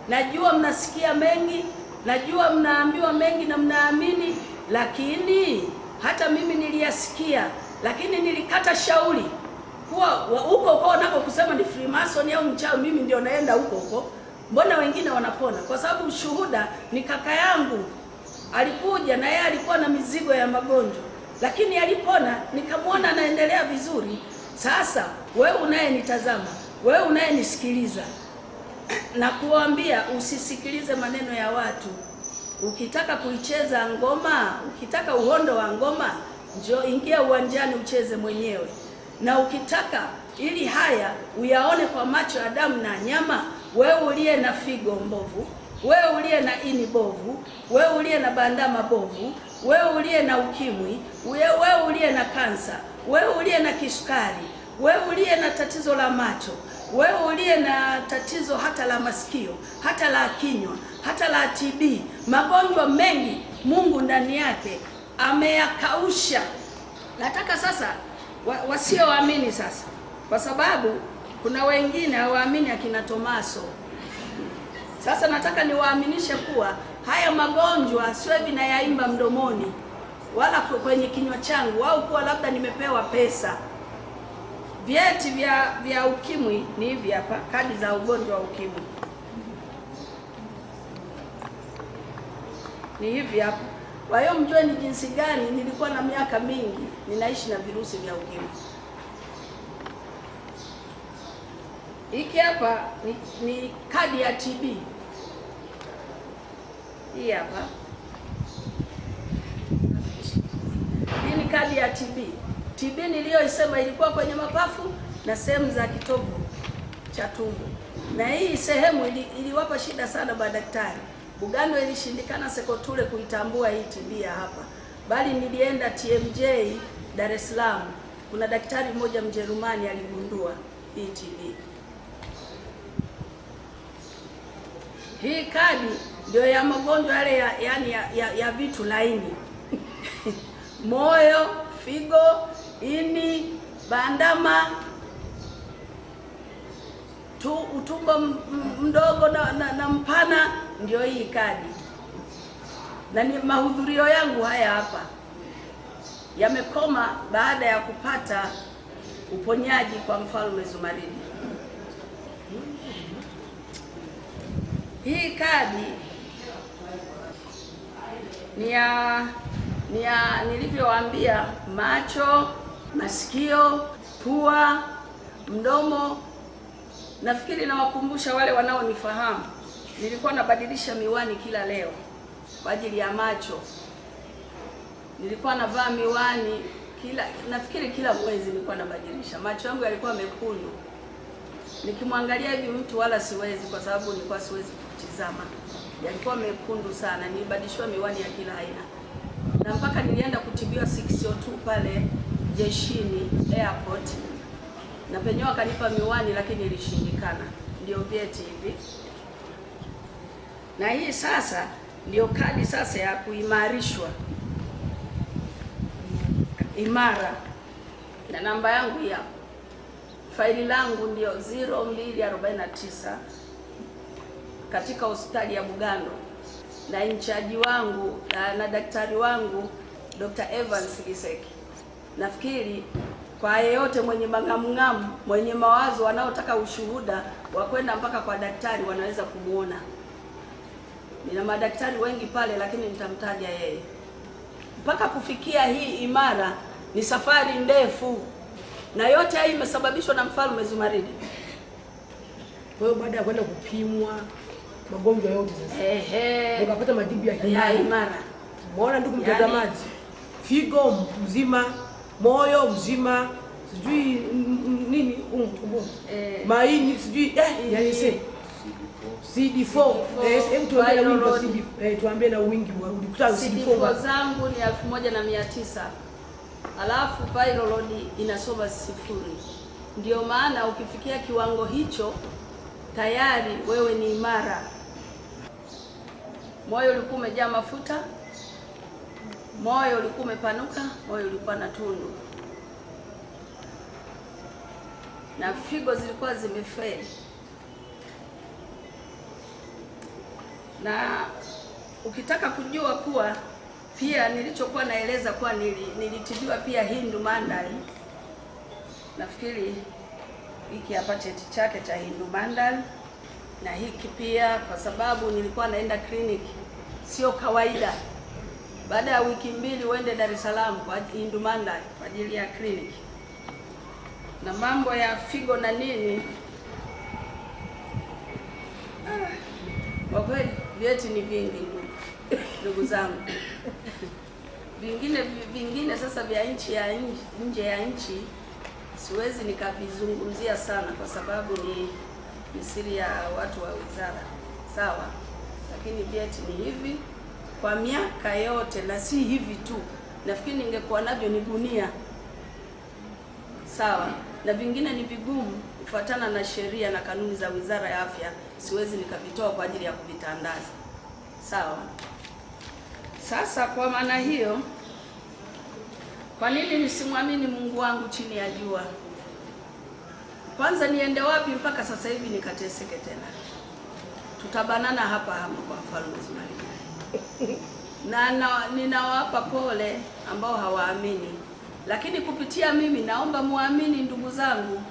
Najua mnasikia mengi, najua mnaambiwa mengi na mnaamini, lakini hata mimi niliyasikia, lakini nilikata shauri kuwa huko nako kusema ni Freemason au mchawi, mimi ndio naenda huko. Mbona wengine wanapona? Kwa sababu shuhuda ni kaka yangu, alikuja na yeye alikuwa na mizigo ya magonjwa, lakini alipona, nikamwona anaendelea vizuri. Sasa wewe unayenitazama, wewe unayenisikiliza, na kuambia usisikilize maneno ya watu. Ukitaka kuicheza ngoma, ukitaka uhondo wa ngoma, njoo ingia uwanjani ucheze mwenyewe. Na ukitaka ili haya uyaone kwa macho ya damu na nyama, wewe uliye na figo mbovu, wewe uliye na ini bovu, wewe uliye na bandama bovu, wewe uliye na ukimwi, wewe uliye na kansa, wewe uliye na kisukari, wewe uliye na tatizo la macho, wewe uliye na tatizo hata la masikio, hata la kinywa, hata la TB, magonjwa mengi Mungu ndani yake ameyakausha. Nataka sasa wasioamini sasa, kwa sababu kuna wengine hawaamini akina Tomaso. Sasa nataka niwaaminishe kuwa haya magonjwa sio hivi nayaimba mdomoni wala kwenye kinywa changu, au kuwa labda nimepewa pesa. Vyeti vya ukimwi ni hivi hapa, kadi za ugonjwa wa ukimwi ni hivi hapa. Kwa hiyo mjue ni jinsi gani nilikuwa na miaka mingi ninaishi na virusi vya ukimwi. Hiki hapa ni kadi ya TB. Hii hapa. Hii ni kadi ya TB. TB niliyoisema ilikuwa kwenye mapafu na sehemu za kitovu cha tumbo. Na hii sehemu iliwapa shida sana madaktari. Bugando ilishindikana Sekotule kuitambua hii TB ya hapa. Bali nilienda TMJ Dar es Salaam. Kuna daktari mmoja Mjerumani aligundua hii TB. Hii kadi ndio ya magonjwa yale ya vitu laini. Moyo, figo, ini, bandama, utumbo mdogo na mpana, ndio hii kadi. Na ni mahudhurio yangu haya hapa yamekoma baada ya kupata uponyaji kwa Mfalme Zumaridi. Hii kadi ni ya nilivyowaambia, macho, masikio, pua, mdomo. Nafikiri nawakumbusha wale wanaonifahamu, nilikuwa nabadilisha miwani kila leo kwa ajili ya macho. Nilikuwa navaa miwani nafikiri kila mwezi nilikuwa nabadilisha. Macho yangu yalikuwa mekundu, nikimwangalia hivi mtu wala siwezi, kwa sababu nilikuwa siwezi kutizama. Yalikuwa mekundu sana, nilibadilishwa miwani ya kila aina. Na mpaka nilienda kutibiwa 602 pale jeshini airport, na penyewe akanipa miwani lakini ilishindikana. Ndio vyeti hivi. Na hii sasa ndio kadi sasa ya kuimarishwa, imara, na namba yangu ya faili langu ndio 0249 katika hospitali ya Bugando, na inchaji wangu na daktari wangu Dr. Evans Giseki. Nafikiri kwa yeyote mwenye mangamngamu, mwenye mawazo, wanaotaka ushuhuda wa kwenda mpaka kwa daktari wanaweza kumuona. Nina madaktari wengi pale, lakini nitamtaja yeye. Mpaka kufikia hii imara ni safari ndefu, na yote hii imesababishwa na Mfalme Zumaridi. Kwa hiyo baada ya kwenda kupimwa magonjwa yote sasa, ukapata majibu ya imara. Umeona ndugu mtazamaji, figo mzima, moyo mzima, sijui nini maini, sijui yani CD4. Tuambie na wingi wa CD4 zangu ni 1900. Alafu viral load inasoma 0. Ndio maana ukifikia kiwango hicho tayari wewe ni imara. Moyo ulikuwa umejaa mafuta, moyo ulikuwa umepanuka, moyo ulikuwa na tundu, na figo zilikuwa zimefeli. Na ukitaka kujua kuwa pia nilichokuwa naeleza kuwa nilitibiwa pia Hindu Mandal. Nafikiri hiki hapa cheti chake cha Hindu Mandal, na hiki pia, kwa sababu nilikuwa naenda kliniki, sio kawaida. Baada ya wiki 2 uende Dar es Salaam kwa Hindu Mandal kwa ajili ya kliniki. Na mambo ya figo na nini, kwa kweli vyeti ni vingi ndugu zangu. Vingine sasa vya nje ya nchi siwezi nikavizungumzia sana, kwa sababu ni siri ya watu wa wizara, sawa. Lakini vyeti ni hivi kwa miaka yote, na si hivi tu. Nafikiri ningekuwa navyo ni gunia, sawa. Na vingine ni vigumu kufuatana na sheria na kanuni za Wizara ya Afya, siwezi nikavitoa kwa ajili ya kuvitandaza, sawa. Sasa kwa maana hiyo, kwa nini nisimwamini Mungu wangu chini ya jua? Kwanza niende wapi mpaka sasa hivi nikateseke tena? Tutabanana hapa kwa Mfalme Zumaridi. Na ninawapa pole ambao hawaamini, lakini kupitia mimi naomba muamini ndugu zangu.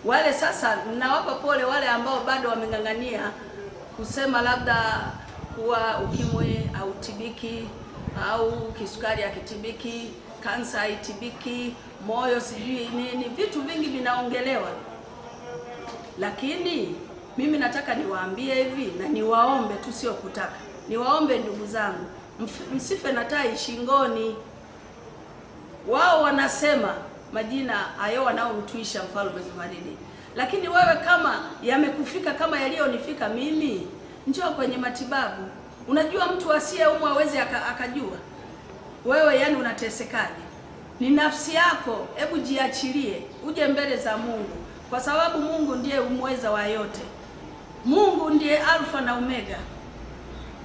Wale sasa ninawapa pole wale ambao bado wameng'ang'ania kusema labda kuwa ukimwi hautibiki au kisukari hakitibiki, kansa haitibiki, moyo sijui nini, vitu vingi vinaongelewa. Lakini mimi nataka niwaambie hivi na niwaombe tu, sio kutaka. niwaombe ndugu zangu, msife na tai shingoni. Wao wanasema majina hayo wanaomtuisha Mfalme Zumaridi, lakini wewe kama yamekufika kama yaliyonifika mimi, njoo kwenye matibabu. Unajua mtu asiyeumwa hawezi akajua wewe yani unatesekaje. Ni nafsi yako, hebu jiachilie, uje mbele za Mungu, kwa sababu Mungu ndiye umweza wa yote. Mungu ndiye Alfa na Omega.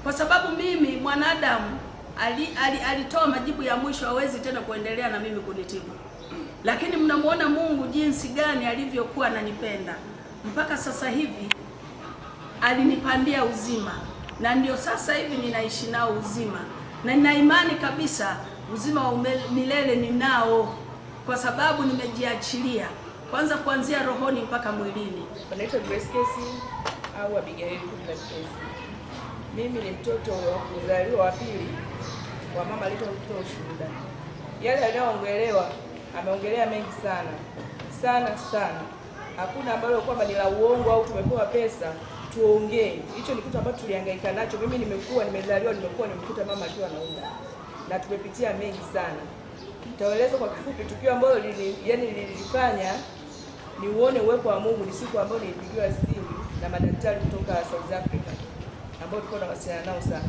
Kwa sababu mimi mwanadamu alitoa majibu ya mwisho, hawezi tena kuendelea na mimi kunitibu. Lakini mnamuona Mungu jinsi gani alivyokuwa ananipenda. Mpaka sasa hivi alinipandia uzima, na ndio sasa hivi ninaishi nao uzima, na nina imani kabisa uzima wa milele ninao, kwa sababu nimejiachilia kwanza kuanzia rohoni mpaka mwilini. Naitwa Grace Kesi au Abigail Kesi. Mimi ni mtoto wa kuzaliwa wa pili wa mama alitoa ushuhuda. Yale aliyoongelewa, ameongelea mengi sana sana. Hakuna ambalo kwamba ni la uongo au tumepewa pesa tuongee. Hicho ni kitu ambacho tulihangaika nacho. Mimi nimekuwa nimekuta mama akiwa anaumwa, na tumepitia mengi sana. Nitaeleza kwa kifupi tukio ambalo lilifanya ni uone uwepo wa Mungu. Ni siku ambayo nilipigiwa simu na madaktari kutoka South Africa ambao tulikuwa tunawasiliana nao sana,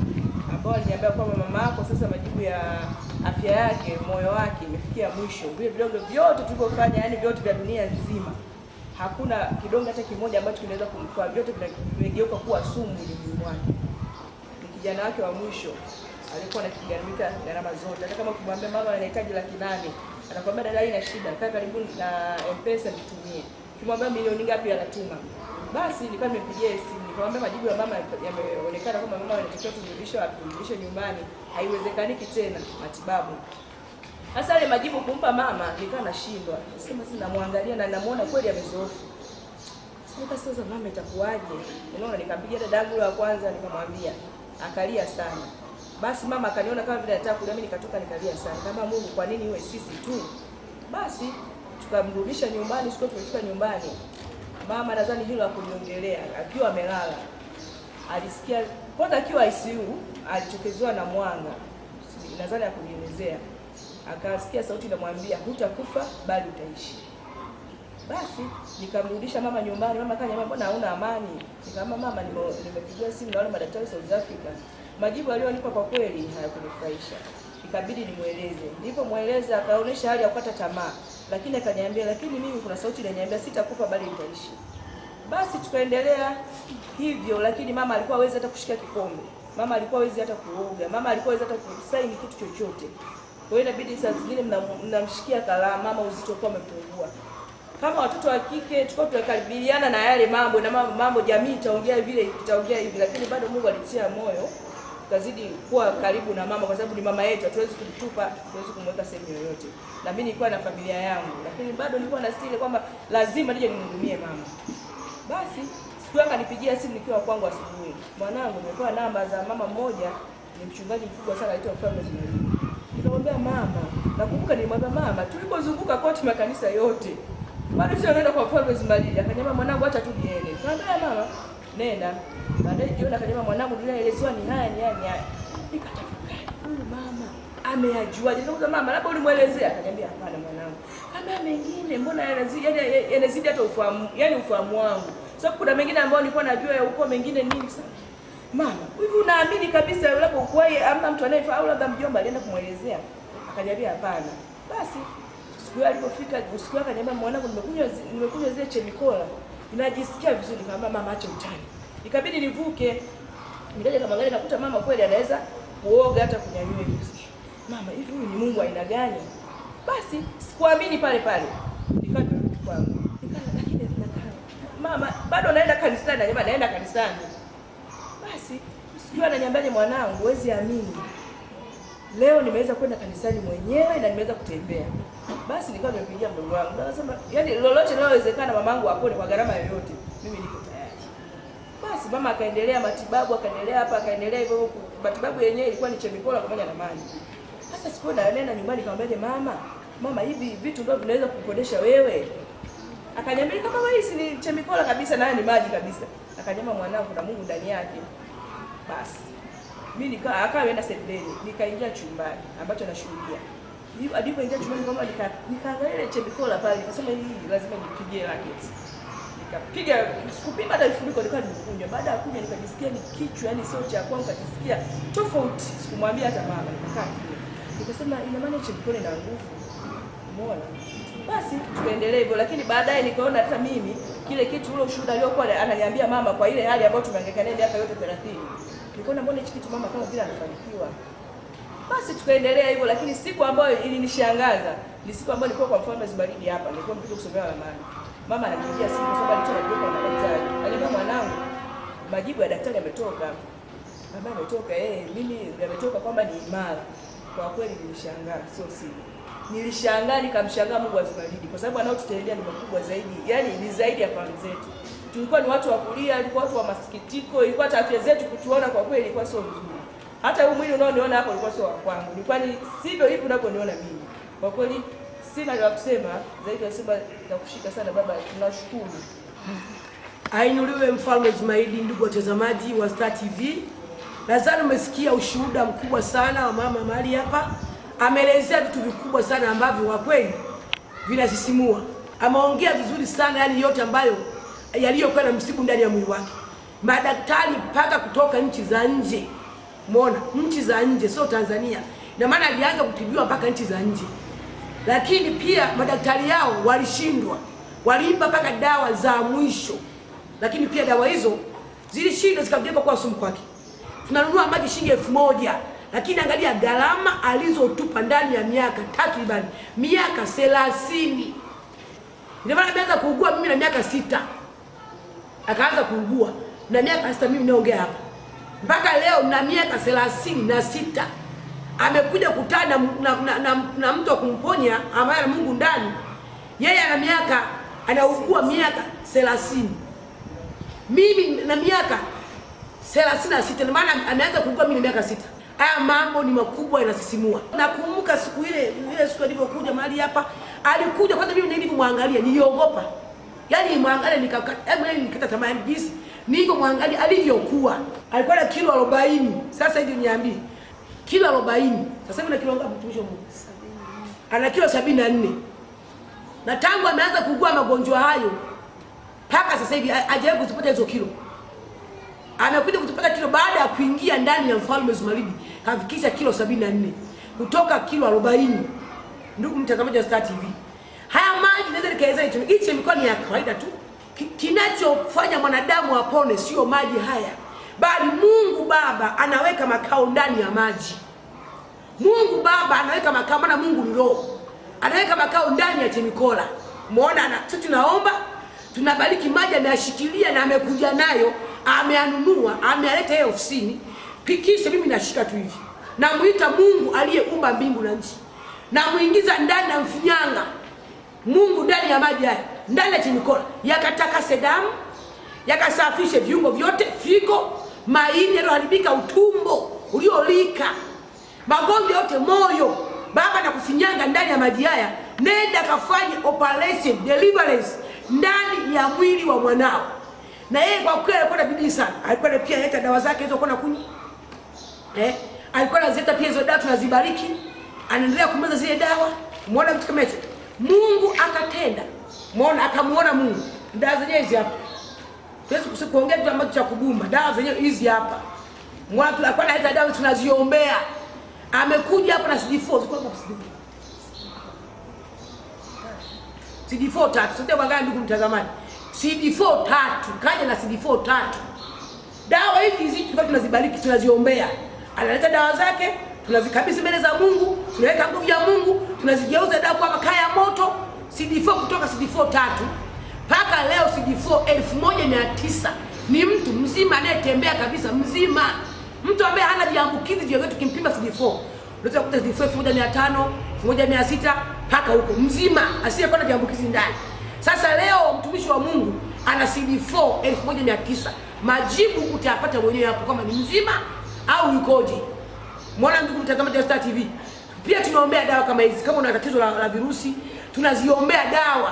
ambao aliniambia kwamba mama yako sasa majibu ya afya yake, moyo wake imefikia mwisho. Vile vidonge vyote tulivyofanya, yani vyote vya dunia nzima, hakuna kidonge hata kimoja ambacho kinaweza kumfaa. Vyote vimegeuka kuwa sumu mwilini mwake. Ni kijana wake wa mwisho alikuwa anakigaramika gharama zote. Hata kama ukimwambia mama anahitaji 800,000, anakuambia dada, ina shida, kaa karibu na M-Pesa nitumie. Ukimwambia milioni ngapi anatuma. Basi nilikuwa nimepigia simu, nikamwambia majibu ya mama yameonekana kwamba mama anatakiwa kurudishwa nyumbani, haiwezekaniki tena matibabu. Sasa ile majibu kumpa mama nilikuwa nashindwa. Nasema sasa namwangalia na namuona kweli amezoofu. Sasa mama itakuwaje? Unaona, nikampigia dadangu wa kwanza nikamwambia, akalia sana. Basi mama akaniona kama vile anataka kulia, mimi nikatoka nikalia sana. Kama Mungu, kwa nini iwe sisi tu? Basi tukamrudisha nyumbani. Siku tulifika nyumbani, mama nadhani hilo hakuniongelea, akiwa amelala. Alisikia kwanza akiwa ICU alitokezewa na mwanga. Nadhani hakunielezea. Akasikia sauti inamwambia hutakufa bali utaishi. Basi nikamrudisha mama nyumbani. Mama akaniambia mbona hauna amani? Nikamwambia mama, nimepigiwa simu na wale madaktari South Africa. Majibu aliyonipa kwa kweli hayakunifurahisha. Ikabidi nimueleze. Nilipomweleza akaonyesha hali ya kukata tamaa. Lakini akaniambia, lakini mimi kuna sauti inaniambia sitakufa bali nitaishi. Basi tukaendelea hivyo, lakini mama alikuwa hawezi hata kushika kikombe. Mama alikuwa hawezi hata kuoga. Mama alikuwa hawezi hata kusaini kitu chochote. Kwa hiyo inabidi saa zingine mnamshikia kalamu, mama uzito kwa umepungua. Kama watoto wa kike tulikuwa tunakaribiana na yale mambo, na mambo jamii itaongea vile itaongea hivi, lakini bado Mungu alitia moyo tukazidi kuwa karibu na mama, kwa sababu ni mama yetu, hatuwezi kumtupa, hatuwezi kumweka sehemu yoyote. Na mimi nilikuwa na familia yangu, lakini bado nilikuwa na stili kwamba lazima nije nimhudumie mama. Basi siku yake nipigia simu nikiwa kwangu asubuhi. Mwanangu, nimepewa namba za mama mmoja, ni mchungaji mkubwa sana anaitwa Mfalme Zumaridi. Nikamwambia mama, nakumbuka nilimwambia mama, tulipozunguka kote makanisa yote, bado sio naenda kwa Mfalme Zumaridi. Akaniambia mwanangu, acha tu niende. Nikamwambia mama, nenda. Baadaye jioni akaniambia mwanangu, nilielezewa ni haya. Nikatafakari, huyu mama ameyajuaje? Nikamwambia mama, labda ulimuelezea. Akaniambia hapana mwanangu. Kama mengine mbona yanazidi hata ufahamu, yani ufahamu wangu. Sababu kuna mengine ambayo nilikuwa najua ya ukoo, mengine nini sana. Mama, hivi unaamini kabisa labda ukwai amna mtu anayefahamu, labda mjomba alienda kumuelezea? Akaniambia hapana. Basi siku alipofika usiku wake akaniambia mwanangu, nimekunywa zile chemikola, ninajisikia vizuri. Nikamwambia mama, acha utani. Ikabidi nivuke. Nikaja kama gani nakuta mama kweli anaweza kuoga hata kunyanyua hivi. Mama, hivi huyu ni Mungu aina gani? Basi sikuamini pale. Nikaenda kwangu. Lakini mama bado naenda kanisani, anasema naenda kanisani. Basi sijui ananiambiaje mwanangu, huwezi amini. Leo nimeweza kwenda kanisani mwenyewe na nimeweza kutembea. Basi nikawa nimepigia mdogo wangu. Nasema yani lolote linalowezekana mamangu apone kwa gharama yoyote, mimi niko tayari. Basi mama akaendelea matibabu, akaendelea hivyo. Matibabu yenyewe ilikuwa ni chemikola pamoja na maji. Sasa siku naenda nyumbani nikamwambia mama, hivi vitu ndio vinaweza kukuponesha wewe? Akaniambia kama hii ni chemikola kabisa na ni maji kabisa. Akaniambia mwanangu, kuna Mungu ndani yake. Basi Mimi akaenda sebuleni, nikaingia chumbani ambacho nashuhudia. Alipoingia chumbani kama nikaangalia ile chemikola pale, nikasema hii lazima nipige racket. Nikapiga, sikupima hata vifuniko, nilikuwa nimekunywa. Baada ya kunywa nikajisikia ni kichwa, yani sio cha kwangu, nikajisikia tofauti. Sikumwambia hata mama, nikakaa kimya. Nikasema ina maana chemikola ina nguvu. Umeona? Basi tukaendelea hivyo, lakini baadaye nikaona hata mimi kile kitu ule ushuhuda aliokuwa ananiambia mama kwa ile hali ambayo tumehangaika naye miaka yote 30. Nikaona mbona hichi kitu mama kama vile anafanikiwa. Basi tukaendelea hivyo, lakini siku ambayo ilinishangaza ni siku ambayo nilikuwa kwa Mfalme Zumaridi hapa, nilikuwa mpito kusomea ramani. Mama ananipigia simu kwa sababu alitoka kutoka kwa daktari. Aliambia mwanangu, majibu ya daktari yametoka. Baba ametoka, mimi yametoka kwamba ni imara. Kwa kweli nilishangaa, sio siri. Nilishangaa, nikamshangaa Mungu wa Zumaridi kwa sababu anaotutendea ni makubwa zaidi. Yaani ni zaidi ya fahamu zetu. Tulikuwa ni watu wa kulia, tulikuwa watu wa masikitiko, ilikuwa afya zetu kutuona kwa kweli ilikuwa sio nzuri. Hata huu mwili unaoniona hapo ulikuwa sio kwangu. Nilikuwa ni sivyo hivi unavyoniona mimi. Kwa kweli sina la kusema zaidi ya sema na kushika sana baba, tunashukuru. Ainuliwe Mfalme Zumaridi. Ndugu watazamaji wa Star TV, nadhani umesikia ushuhuda mkubwa sana wa mama mali hapa. Ameelezea vitu vikubwa sana ambavyo kwa kweli vinasisimua. Ameongea vizuri sana, yani yote ambayo yaliyokuwa na msibu ndani ya mwili wake. Madaktari mpaka kutoka nchi za nje. Umeona? Nchi za nje, sio Tanzania. Na maana alianza kutibiwa mpaka nchi za nje. Lakini pia madaktari yao walishindwa. Walimpa mpaka dawa za mwisho. Lakini pia dawa hizo zilishindwa, zikageuka kwa sumu kwake. Tunanunua maji shilingi 1000, lakini angalia gharama alizotupa ndani ya miaka takriban miaka 30. Ndio maana ameanza kuugua mimi na miaka 6. Akaanza kuugua na miaka 6 mimi naongea hapa. Mpaka leo na miaka 36 amekuja kutana na mtu wa kumponya ambaye Mungu ndani. Yeye ana miaka anaugua miaka 30. Mimi na miaka 36, na maana ameanza kuugua mimi na miaka 6. Haya mambo ni makubwa, yanasisimua. Nakumbuka siku ile siku alipokuja mahali hapa, alikuja kwanza mimi nilipomwangalia niliogopa. Yaani nimwangalia nikakata tamaa, yani jinsi nilipomwangalia alivyokuwa. Alikuwa na kilo 40. Sasa hivi niambie. Kilo 40. Sasa hivi na kilo ngapi mtumishi wa Mungu? 70. Ana kilo 74. Na tangu ameanza kuugua magonjwa hayo mpaka sasa hivi hajawahi kuzipata hizo kilo. Amekuja kutupata kilo baada ya kuingia ndani ya Mfalme Zumaridi, kafikisha kilo 74 kutoka kilo 40. Ndugu mtazamaji wa Star TV, haya maji naweza nikaeleza hicho imekuwa ni ya kawaida tu. Kinachofanya mwanadamu apone sio maji haya, bali Mungu Baba anaweka makao ndani ya maji. Mungu Baba anaweka makao, maana Mungu ni roho. Anaweka makao ndani ya chemikola. Umeona? Sisi tunaomba, tunabariki maji, ameyashikilia na amekuja nayo, ameanunua, amealeta yeye ofisini. Pikisha mimi nashika tu hivi. Namuita Mungu aliyeumba mbingu na nchi. Namuingiza ndani ya mfinyanga. Mungu ndani ya maji haya, ndani ya chemikola, yakatakase damu, yakasafishe viungo vyote, figo, maini yaliyoharibika, utumbo uliolika, magonjwa yote, moyo. Baba na kufinyanga ndani ya maji haya, nenda kafanye operation deliverance ndani ya mwili wa mwanao. Na yeye kwa kweli alikuwa na bidii sana. Alikuwa pia hata dawa zake hizo kwa kunywa. Alikuwa anazeta pia hizo dawa, tunazibariki. Anaendelea kumeza zile dawa. Muona mtu kama hicho. Mungu akatenda. Muona, akamuona Mungu. Dawa zenyewe hizi hapa. Tuwezi kuongea kitu ambacho cha kubumba. Dawa zenyewe hizi hapa. Muona tulikuwa na hizo dawa tunaziombea. Amekuja hapa na CD4. Ziko hapo CD4 tatu. Sote wangalia ndugu mtazamaji. CD4 tatu. Kaja na CD4 tatu. Dawa hizi tunazibariki, tunaziombea. Analeta dawa zake, tunazikabidhi mbele za Mungu, tunaweka nguvu ya Mungu, tunazigeuza dawa kwa makaa ya moto. CD4 kutoka CD4 tatu mpaka leo CD4 1900. Ni mtu mzima anayetembea kabisa mzima. Mtu ambaye hana viambukizi vyovyote, kimpima CD4. Unaweza kukuta CD4 1500, 1600 mpaka huko mzima asiyekuwa na viambukizi ndani. Sasa leo mtumishi wa Mungu ana CD4 1900. Majibu utayapata mwenyewe hapo kama ni mzima au yukoje. Muona ndugu mtazamaji wa Star TV. Pia tunaombea dawa kama hizi. Kama una tatizo la virusi, tunaziombea dawa.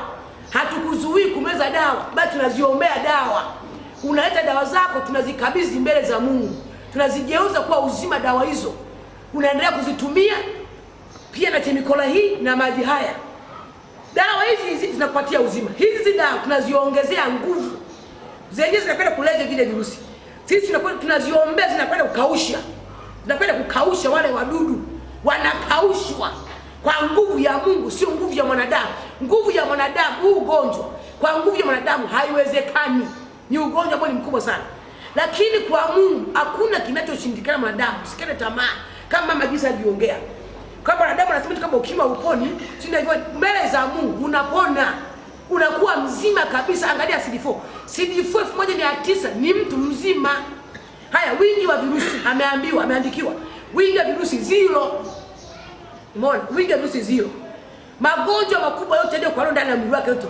Hatukuzuii kumeza dawa, bali tunaziombea dawa. Unaleta dawa zako, tunazikabidhi mbele za Mungu. tunazigeuza kuwa uzima. Dawa hizo unaendelea kuzitumia pia na chemikola hii na maji haya. Dawa hizi zinakupatia uzima. Hizi dawa tunaziongezea nguvu, zenyewe zinakwenda kuleta vile virusi. Sisi tunaziombea, zinakwenda kukausha, zinakwenda kukausha wale wadudu, wanakaushwa kwa nguvu ya Mungu, sio nguvu ya mwanadamu. Nguvu ya mwanadamu, huu ugonjwa kwa nguvu ya mwanadamu haiwezekani, ni ugonjwa ambao ni mkubwa sana. Lakini kwa Mungu hakuna kinachoshindikana mwanadamu. Usikate tamaa, kama mama jinsi aliongea. Kama mwanadamu anasema kama ukimwi uponi, si ndivyo? Mbele za Mungu unapona, unakuwa mzima kabisa. Angalia CD4. CD4 1900 ni mtu mzima. Haya, wingi wa virusi ameandikiwa. Wingi wa virusi 0. Umeona? Wingi wa virusi 0. Magonjwa makubwa yote ndio kwa ndani ya mwili wake yote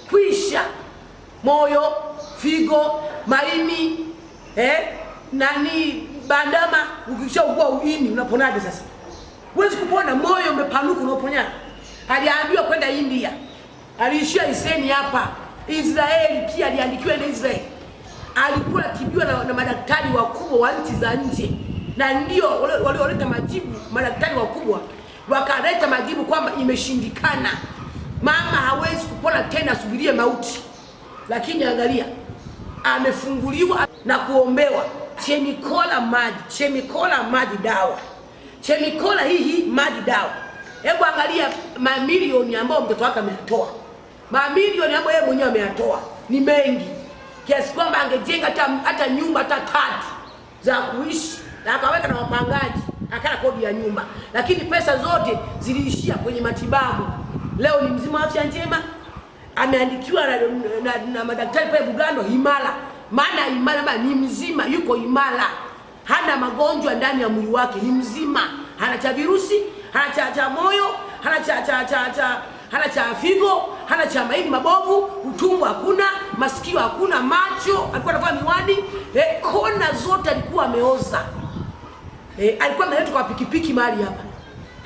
kwisha. Moyo, figo, maini, bandama. Ukishaugua uini unaponaje sasa? Huwezi kupona. Moyo umepanuka, unaponaje? Aliambiwa kwenda India, aliishia Iseni hapa. Israeli pia aliandikiwa na Israeli. Alikuwa atibiwa na madaktari wakubwa wa nchi za nje, na ndio walioleta majibu. Madaktari wakubwa wakaleta majibu kwamba imeshindikana, mama hawezi kupona tena, subirie mauti. Lakini angalia, amefunguliwa na kuombewa. Chemikola maji dawa. Chemikola hii maji dawa. Hebu angalia mamilioni ambayo mtoto wake ametoa. Mamilioni ambayo yeye mwenyewe ameyatoa ni mengi, kiasi kwamba angejenga hata nyumba hata 3 za kuishi, na akaweka na wapangaji, akala kodi ya nyumba. Lakini pesa zote ziliishia kwenye matibabu. Leo ni mzima, afya njema, ameandikiwa na madaktari pale Bugando Himala. Maana Himala ni mzima, yuko Himala, hana magonjwa ndani ya mwili wake, ni mzima. Hana cha virusi, hana cha moyo, hana cha figo, hana cha maini mabovu, utumbo hakuna, masikio hakuna, macho alikuwa anavaa miwani, kona zote alikuwa ameoza. Alikuwa ameletwa kwa pikipiki mahali hapa,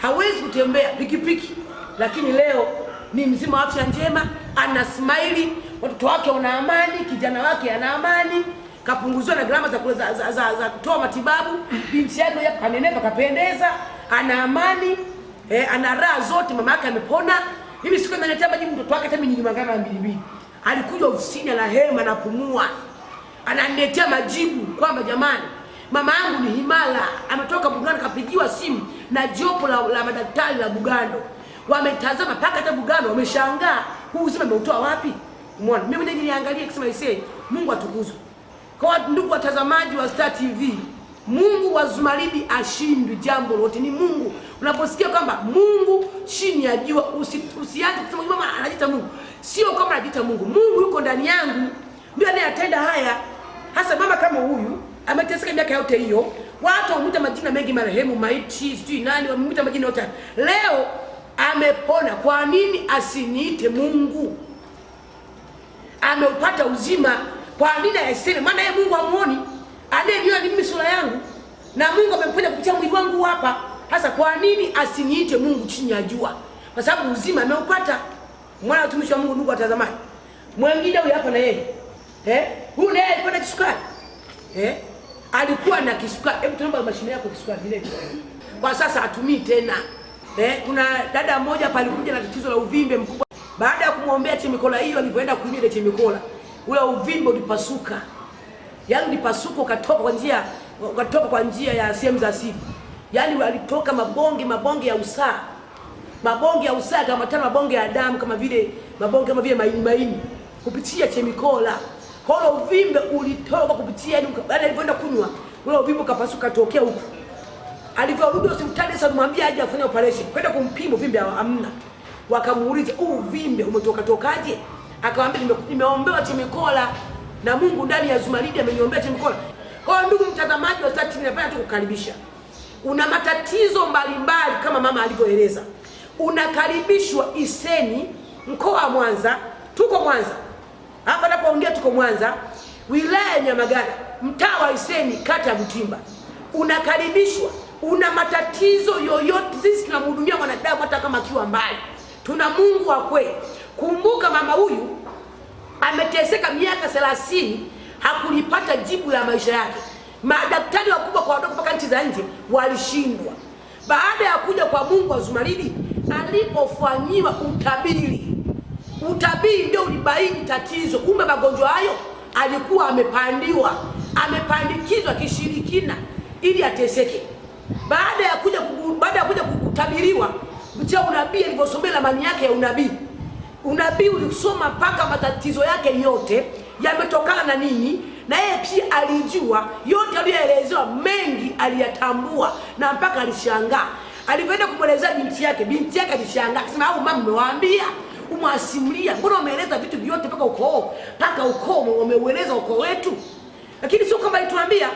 hawezi kutembea pikipiki. Lakini leo ni mzima, afya njema, ana smile, watoto wake wana amani, kijana wake ana amani, kapunguziwa na gharama za kutoa matibabu. Binti yake yeye kanenepa, kapendeza, ana amani, ana raha zote. Mama yake amepona. Mimi siku naletea majibu mtoto wake hata mimi magana 2. Alikuja ofisini na hema na pumua, ananiletea majibu kwamba jamani, mama yangu ni Himala, ametoka Bugando, kapigiwa simu na jopo la madaktari la Bugando. Wametazama paka hata Bugando wameshangaa, huu uzima umeutoa wapi? Umeona? Mimi ndio niangalie kusema isee, Mungu atukuzwe. Kwa ndugu watazamaji wa Star TV, Mungu wa Zumaridi ashindwe jambo lote, ni Mungu. Unaposikia kwamba Mungu chini ya jua, usianze kusema mama anajiita Mungu. Sio kama anajiita Mungu. Mungu yuko ndani yangu, ndio anayetenda haya. Hasa mama kama huyu ameteseka miaka yote hiyo, watu wamuita majina mengi, marehemu, maiti, sijui nani, wamuita majina yote. Leo amepona. Kwa nini asiniite Mungu? Ameupata uzima. Kwa nini aseme? Maana yeye Mungu amuoni, anayeniona ni mimi, sura yangu, na Mungu amemponya kupitia mwili wangu hapa. Sasa kwa nini asiniite Mungu chini ya jua? Kwa sababu uzima ameupata. Mwana watumishi wa Mungu, ndugu watazamaji, mwingine huyu hapa na yeye huyu naye alikuwa na kisukari. Alikuwa na kisukari. Hebu tunaomba mashine yako kisukari ile. Kwa sasa hatumii tena. Kuna dada mmoja hapa alikuja na tatizo la uvimbe mkubwa. Baada ya kumwombea chemikola hiyo, alipoenda kunywa ile chemikola, ule uvimbe ulipasuka. Yaani ulipasuka ukatoka kwa njia ya sehemu za siri. Yaani alitoka mabonge ya usaha. Mabonge ya usaha kama tena mabonge ya damu, kama vile mabonge kama vile maini kupitia chemikola. Kwa hiyo uvimbe ulitoka kupitia, yaani baada alipoenda kunywa ule uvimbe ukapasuka tokea huko. Alivyorudi hospitali sasa kumwambia aje afanye operation, kwenda kumpima uvimbe hamna. Wakamuuliza, uvimbe umetoka tokaje? Akamwambia nimeombewa chemikola na Mungu ndani ya Zumaridi ameniombea chemikola. Kwa hiyo ndugu mtazamaji wa Star TV, napenda tu kukaribisha. Una matatizo mbalimbali kama mama alivyoeleza, unakaribishwa Iseni, mkoa wa Mwanza. Tuko Mwanza hapa napoongea, tuko Mwanza, wilaya ya Nyamagana, mtaa wa Iseni, kata ya Butimba. Unakaribishwa. Una matatizo yoyote, sisi tunamhudumia mwanadamu hata kama akiwa mbali. Tuna Mungu wa kweli. Kumbuka mama huyu ameteseka miaka 30, hakulipata jibu la maisha yake. Madaktari wakubwa kwa wadogo mpaka nchi za nje walishindwa. Baada ya kuja kwa Mungu wa Zumaridi, alipofanyiwa utabiri ndio ulibaini tatizo. Kumbe magonjwa hayo alikuwa amepandikizwa kishirikina ili ateseke. Baada ya kuja kutabiriwa, mcha unabii alivyosomea ramani yake ya unabii ulisoma mpaka matatizo yake yote yametokana na nini, na yeye pia alijua yote aliyoelezewa, mengi aliyatambua, na mpaka alishangaa alipoenda kumwelezea binti yake alishangaa akisema, au mama umewaambia, umewasimulia, mbona umeeleza vitu vyote mpaka ukoo umeueleza ukoo wetu? Lakini sio kama alituambia,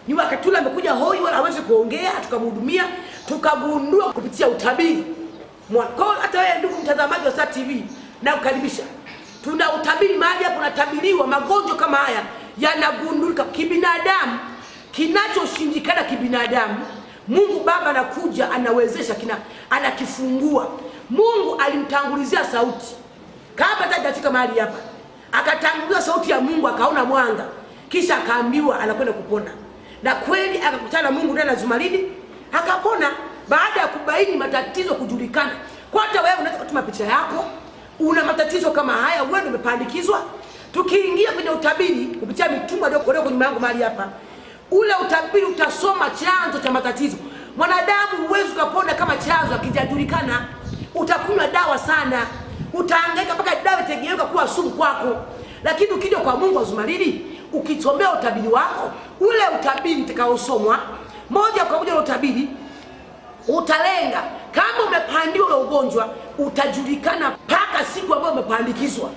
ni wakati ule amekuja hoi wala hawezi kuongea, tukamhudumia, tukagundua kupitia utabiri. Kwa hata wewe ndugu mtazamaji wa Star TV, na kukaribisha, tuna utabiri mahali hapo, natabiriwa magonjwa kama haya yanagundulika kibinadamu. Kinachoshindikana kibinadamu, Mungu Baba anakuja anawezesha, anakifungua. Mungu alimtangulizia sauti kabla hajafika mahali hapa, akatangulia sauti ya Mungu, akaona mwanga, kisha akaambiwa anakwenda kupona. Na kweli akakutana na Mungu ndani ya Zumaridi akapona, baada ya kubaini matatizo kujulikana. Kwa hata wewe unaweza kutuma picha yako, una matatizo kama haya, wewe umepandikizwa. Tukiingia kwenye utabiri kupitia mitumba ndio kwenye nyuma yangu mahali hapa, ule utabiri utasoma chanzo cha matatizo. Mwanadamu huwezi kupona kama chanzo hakijajulikana. Utakunywa dawa sana, utahangaika mpaka dawa itegeuka kuwa sumu kwako. Lakini ukija kwa Mungu wa Zumaridi, ukisomea utabiri wako, ule utabiri utakaosomwa moja kwa moja, utabiri utalenga. Kama umepandiwa ule ugonjwa, utajulikana mpaka siku ambayo umepandikizwa.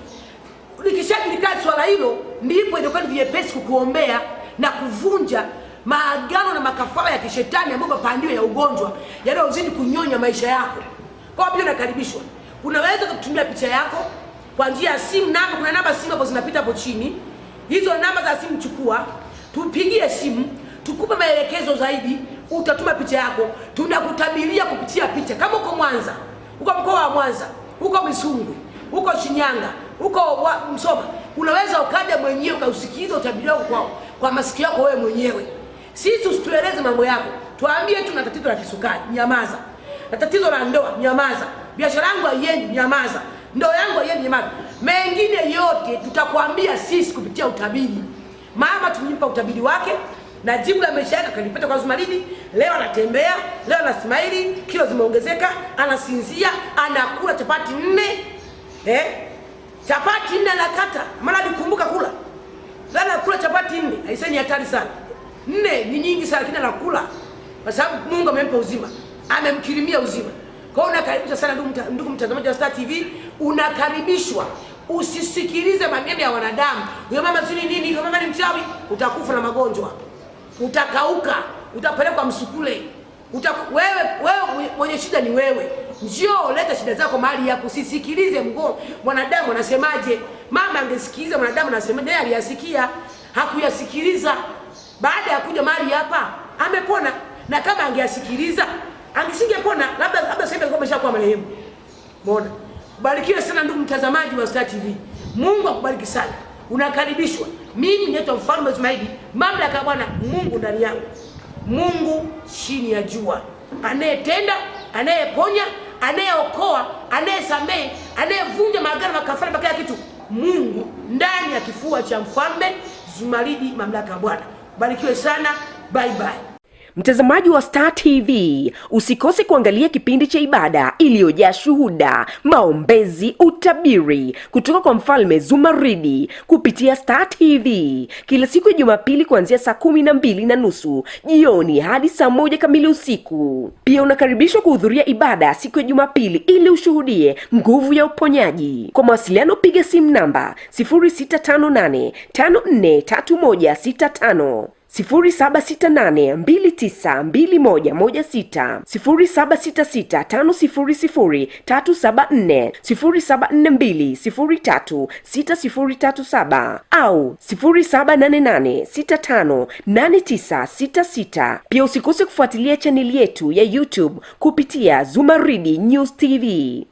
Likishajulikana swala hilo, ndipo inakuwa ni vyepesi kukuombea na kuvunja maagano na makafara ya kishetani ambayo mapandio ya ugonjwa yanayozidi kunyonya maisha yako. Kwa hiyo nakaribishwa, unaweza kutumia picha yako kwa njia ya simu. Namba, kuna namba simu hapo zinapita hapo chini. Hizo namba za simu chukua, tupigie simu, tukupe maelekezo zaidi. Utatuma picha yako, tunakutabiria kupitia picha. Kama uko Mwanza, uko mkoa wa Mwanza, uko Misungwi, uko Shinyanga, uko Msoma, unaweza ukaja mwenyewe ukausikiliza utabiri wako kwa masikio yako wewe mwenyewe. Sisi usitueleze mambo yako, tuambie tuna tatizo la kisukari, nyamaza. Na tatizo la ndoa, nyamaza. Biashara yangu haiendi, nyamaza. Ndoa yangu haiendi, nyamaza. Mengine yote tutakwambia sisi kupitia utabiri. Mama tumempa utabiri wake na jibu la maisha yake kalipata kwa Zumaridi. Leo anatembea, leo anasmaili, kilo zimeongezeka, anasinzia, anakula chapati 4. Chapati 4 anakata. Maana alikumbuka kula. Leo anakula chapati 4. Haiseni hatari sana. 4 ni nyingi sana, lakini anakula kwa sababu Mungu amempa uzima, amemkirimia uzima. Kwa hiyo unakaribishwa sana ndugu mtazamaji wa Star TV, unakaribishwa. Usisikilize maneno ya wanadamu. Huyo mama si nini, huyo mama ni mchawi, utakufa na magonjwa. Utakauka, utapelekwa msukule. Wewe mwenye shida ni wewe. Njoo leta shida zako mahali hapo, usisikilize mwanadamu anasemaje. Mama angesikiliza mwanadamu anasemaje, naye aliyasikia, hakuyasikiliza. Baada ya kuja mahali hapa, amepona. Na kama angeyasikiliza, angesingepona. Labda sasa hivi ameshakuwa marehemu. Umeona? Barikiwe sana ndugu mtazamaji wa Star TV. Mungu akubariki sana. Unakaribishwa. Mimi naitwa Mfalme Zumaridi, mamlaka ya Bwana Mungu ndani yangu. Mungu chini ya jua. Anayetenda, anayeponya, anayeokoa, anayesamehe, anayevunja maagano makafara mpaka kitu. Mungu ndani ya kifua cha Mfalme Zumaridi, mamlaka ya Bwana. Barikiwe sana. Bye bye. Mtazamaji wa Star TV, usikose kuangalia kipindi cha ibada iliyojaa shuhuda, maombezi, utabiri kutoka kwa Mfalme Zumaridi kupitia Star TV kila siku ya Jumapili kuanzia saa 12:30 jioni hadi saa 1 kamili usiku. Pia unakaribishwa kuhudhuria ibada siku ya Jumapili ili ushuhudie nguvu ya uponyaji. Kwa mawasiliano piga simu namba 0658 543165, 0768292116, 0766500374, 0742036037 au 0788658966. Pia usikose kufuatilia chaneli yetu ya YouTube kupitia Zumaridi News TV.